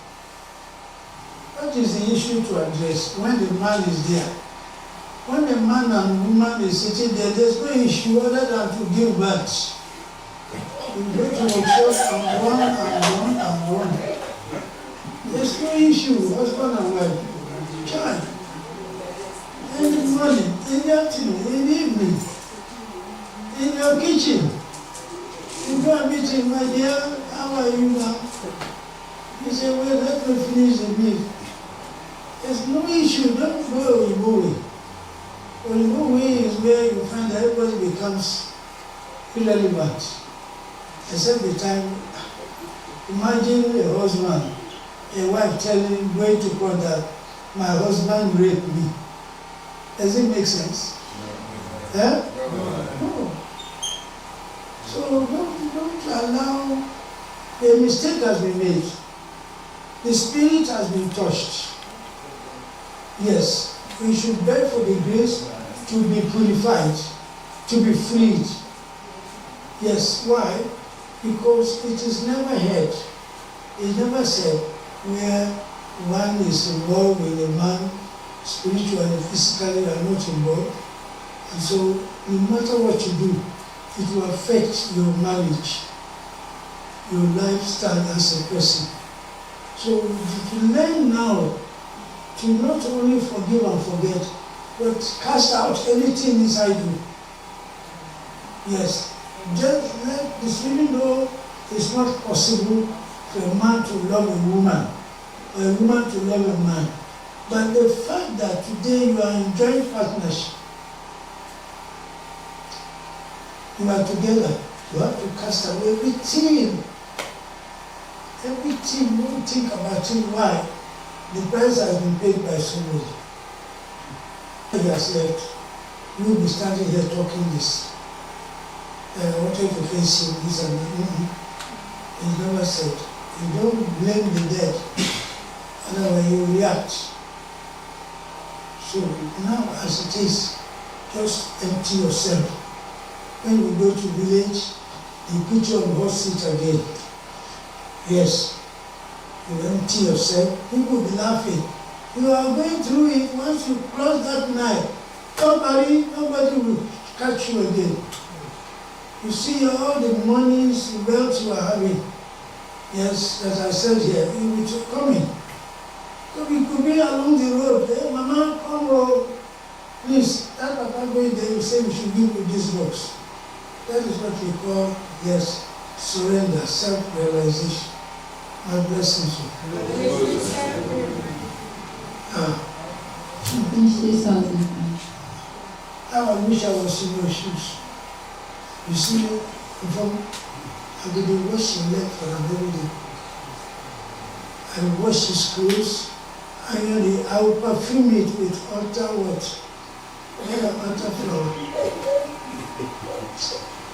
What is the issue to address when the man is there? When the man and woman is sitting there, there's no issue other than to give birth. You go to workshop and one. There's no issue, husband and wife. Child. In the morning, in the afternoon, in the evening, in your kitchen. You go and meet him, my dear, how are you now? You say, well, let me finish the meal. There's no issue, don't go away. Oyinbo way is where you find that everybody becomes irrelevant. Except the time, imagine a husband, a wife going to court that my husband raped me. Does it make sense? Yeah? No. So don't allow, a mistake has been made. The spirit has been touched. Yes, we should beg for the grace to be purified, to be freed. Yes, why? Because it is never heard, it's never said where one is involved with a man, spiritually, physically, are not involved. And so, no matter what you do, it will affect your marriage, your lifestyle as a person. So, to learn now to not only forgive and forget, but cast out anything inside you. Yes, just let this, even though it's not possible for a man to love a woman, or a woman to love a man, but the fact that today you are enjoying partnership, you are together, you have to cast away everything. Everything, don't think about it. Why? The price has been paid by somebody. He has left. You will be standing here talking this. I wanted to face him, this and that. He never said. You don't blame the dead. Otherwise you react. So now as it is, just empty yourself. When we go to village, they put you on hot seat again. Yes. You empty yourself, people will be laughing. You are going through it. Once you cross that night, nobody will catch you again. You see all the monies, the wealth you are having. Yes, as I said here, you will be coming. So we could be along the road. Hey, Mama, come on. Please, that Papa going there, you say we should give you this box. That is what we call, yes, surrender, self-realization. God bless you. I wish I was in your shoes. You see, I did wash your leg for an every day. I will wash his clothes. I will perfume it with altar what? Altar flower.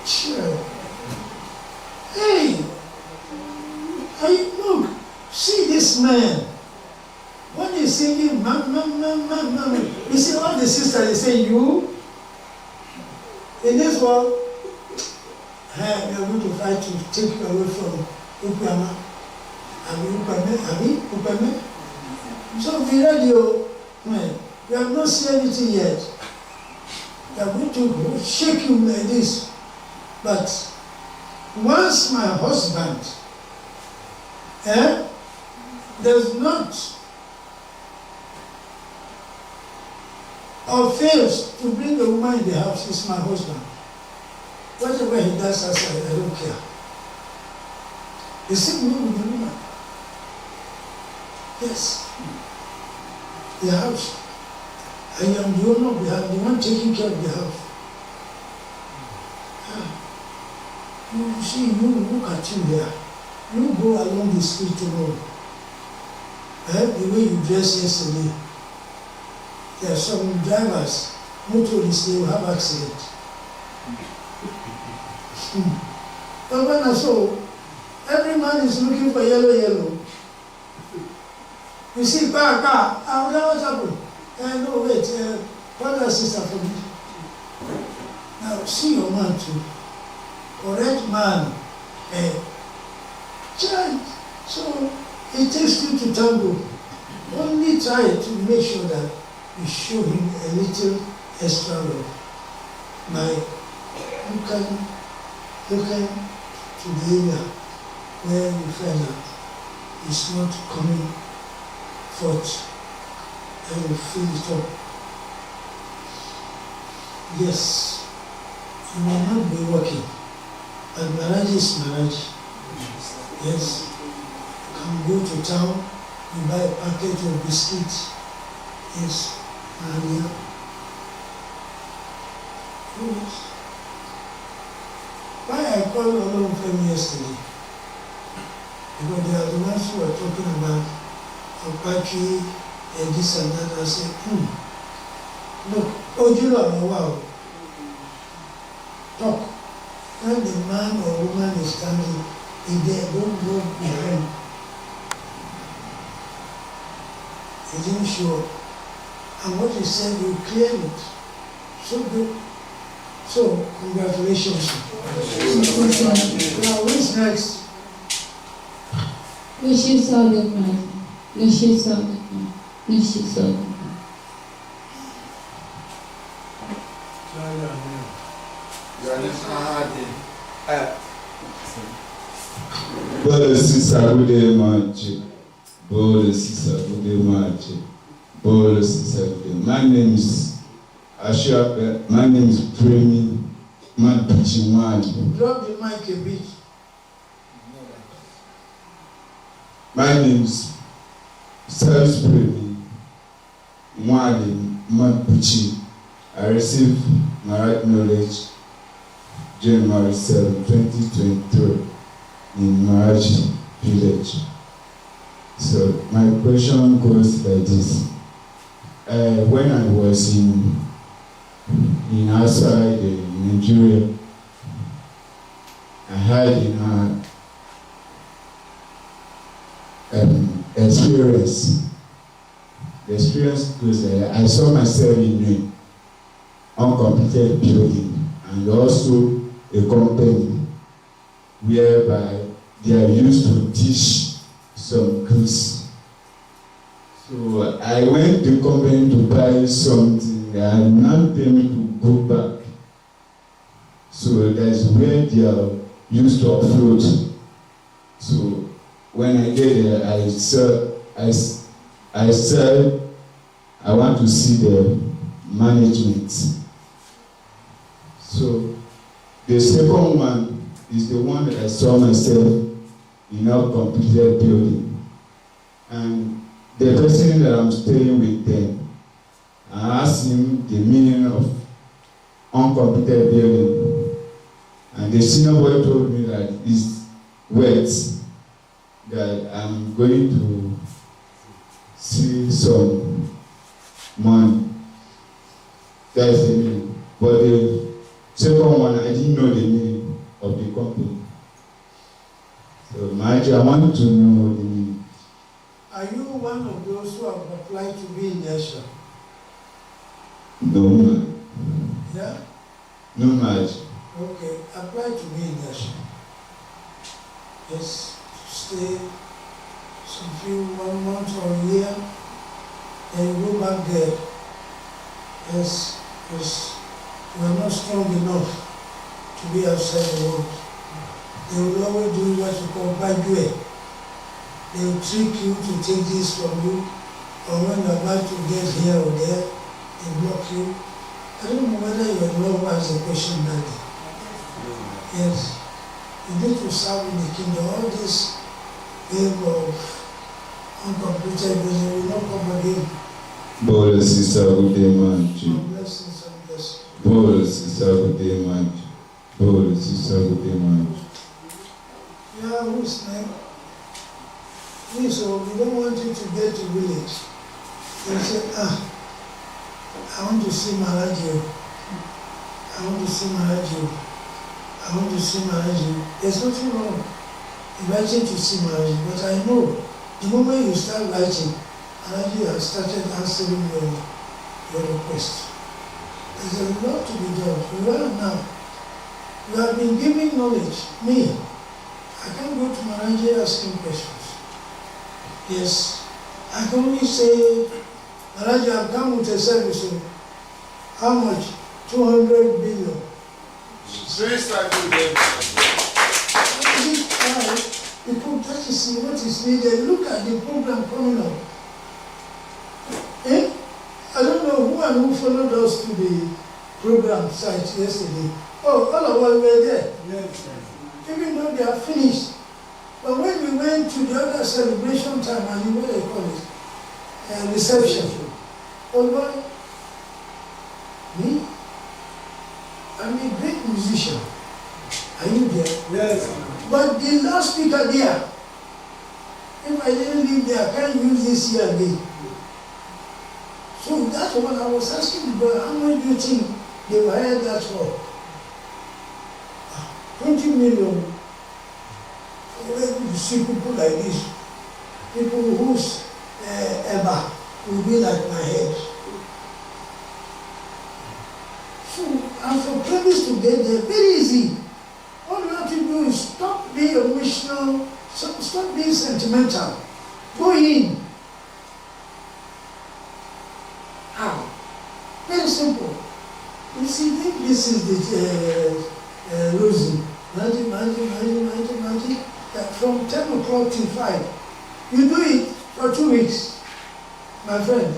Sure. Hey! Look, see this man. When he's singing, mama, you see all the sisters, they say, you. In this world, we are going to fight to take you away from Upama. Upame. So be ready, man. We have not seen anything yet. We are going to shake him like this. But once my husband does not or fails to bring a woman in the house is my husband. Whatever he does outside, I don't care. The same way with the woman. Yes. The house. I am the owner of the house, the one taking care of the house. You see, you look at him there. You go along the street tomorrow. The way you dressed yesterday. There are some drivers, motorists, they will have accident. But when I saw, every man is looking for yellow. You see, car, I will never happen. No, wait, brother, sister for me. Now, see your man too. Correct man. Child. So, it takes you to tango. Only try to make sure that you show him a little extra love. Looking to the area where you find out it's not coming forth, and you fill it up. Yes, you may not be working, but marriage is marriage. Yes, you can go to town, you buy a packet of biscuits. Yes, and yes. Why I called all of them yesterday? Because they are the ones who are talking about Apache and this and that. I said, look, Ojula, wow. Talk. When the man or woman is standing, if they don't go behind, he didn't show up. And what he said, you cleared it. So good. So, congratulations. Now, who's next? Lucy saw the man. Lucy saw the man. Lucy saw the man. Bole sisa bude mache. Bole sisa bude mache. Bole sisa bude. My name is Ashia. My name is Premi Mapichimani. Drop the mic a bit. My name is Service Premi Mwali Mapichi. I received my right knowledge January 7, 2023 in Marriage Village. So my question goes like this. When I was in outside Nigeria, I had experience. The experience goes I saw myself in an uncompleted building and also a company whereby they are used to teach some goods. So I went to the company to buy something and now them to go back. So that's where they are used to offload. So when I get there, I said I want to see the management. So the second one is the one that I saw myself in a completed building. And the person that I'm staying with them, I asked him the meaning of uncompleted building. And the senior boy told me that it's words that I'm going to see some money. That's the meaning. But the second one, I didn't know the meaning of the company. So, I want to know the meaning. Are you one of those who have applied to be in the shop? No, man. Yeah? No, Marge. Okay, apply to be in the shop. Yes, stay some few 1 month or a year, then you go back there. Yes, because you are not strong enough to be outside the world. They will always do what you call badway. They will trick you to take this from you, or when you are about to get here or there, they block you. I don't know whether your love has a question that day. Yes. You need to serve in the kingdom. All this game of uncompleted business will not come again. Bora sister, good day, man. God bless you, some bless you. Bora sister, good day, man. Bora sister, good day, man. Yeah, whose name? Please, so we don't want you to get to village. You say, I want to see Marajo. I want to see Marajo. I want to see Marajo. There's nothing wrong inviting to see Marajo, but I know the moment you start writing, Marajo has started answering your request. There's a lot to be done. We are now. We have been giving knowledge. Me, I can't go to Marajo asking questions. Yes, I can only say, Marajo, I've come with a service of how much? 200 billion. Praise start today. People try to see what is needed. Look at the program coming up. I don't know who and who followed us to the program site yesterday. Oh, all of us were there. Yes. Even though they are finished. But when we went to the other celebration time, and what they call it, reception. Oh boy, me? I'm a great musician. Are you there? Yes. But the last speaker there, if I didn't live there, I can't use this year again. So that's what I was asking the boy, how much do you think they will hire that for? 20 million. When you see people like this, people whose eba will be like my head. So, and for premise to get there, very easy. All you have to do is stop being emotional, stop being sentimental. Go in. How? Very simple. You see, this is the losing. Imagine. From 10 o'clock to 5. You do it for 2 weeks. My friend,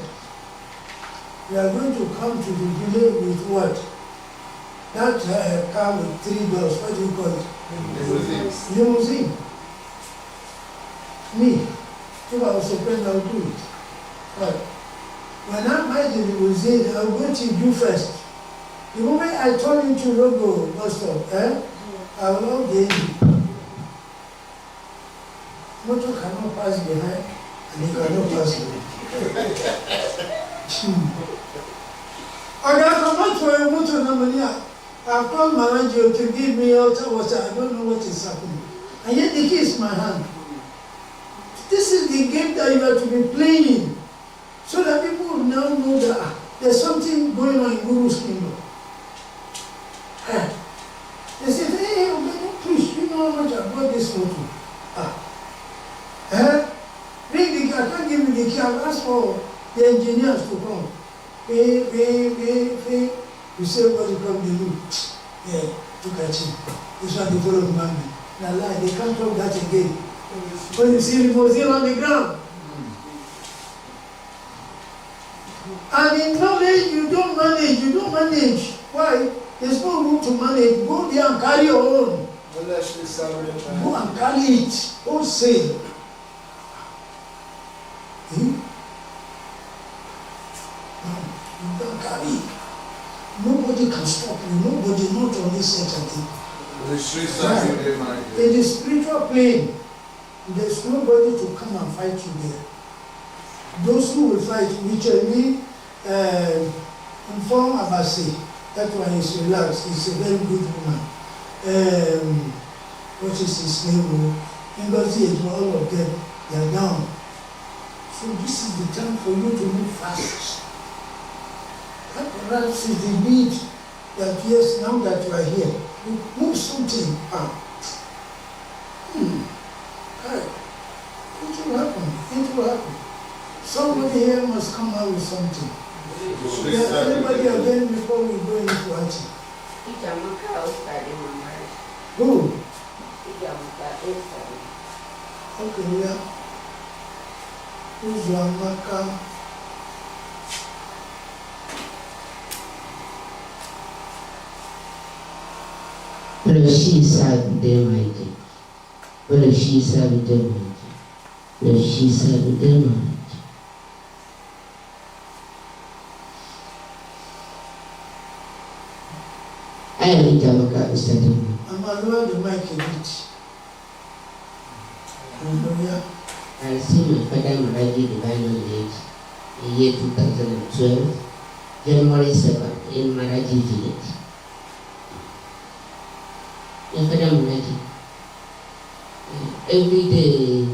we are going to come to the village with what? That car with 3 doors, what do you call it? Limousine. Me, if I was a friend, I would do it. But when I buy the limousine, I'm going to do first. The moment I turn into Rogo bus stop, I will not get you. Motor cannot pass behind, and he cannot pass away. I got much for a motor normally. I've called Marajo to give me altar water. I don't know what is happening. And yet the key is my hand. This is the game that you have to be playing, so that people will now know that there's something going on in Guru's kingdom. They said, hey, please, you know how much I bought this motor? Bring the key. I can't give you the key. I've asked for the engineers to come. Pay. You say what you come to do. Yeah, look at him. This one they follow the man. Now lie, they can't talk that again. When you see the limousine on the ground. And in knowledge, you don't manage. Why? There's no room to manage. Go there and carry your own. Go and carry it. Wholesale. You don't carry it. Nobody can stop you. Nobody, not on this entity. In the spiritual plane, there's nobody to come and fight you there. Those who will fight, which me inform Abasi, that one is relaxed. He's a very good woman. What is his name? Ngozi, all of them, they are down. So this is the time for you to move fast. That perhaps is the need that yes, now that you are here, you move something out. It will happen. Somebody here must come out with something. Anybody again before we go into Arti? Who? Okay, yeah. Who's your Maka? What if she said they might? What if she said they might? What if she said they might? I am Jamaka is telling I'm lower the mic a bit. Hallelujah. I see my father Maraji Divine Knowledge in year 2012, January 7th, in Maraji village. My father Maraji, every day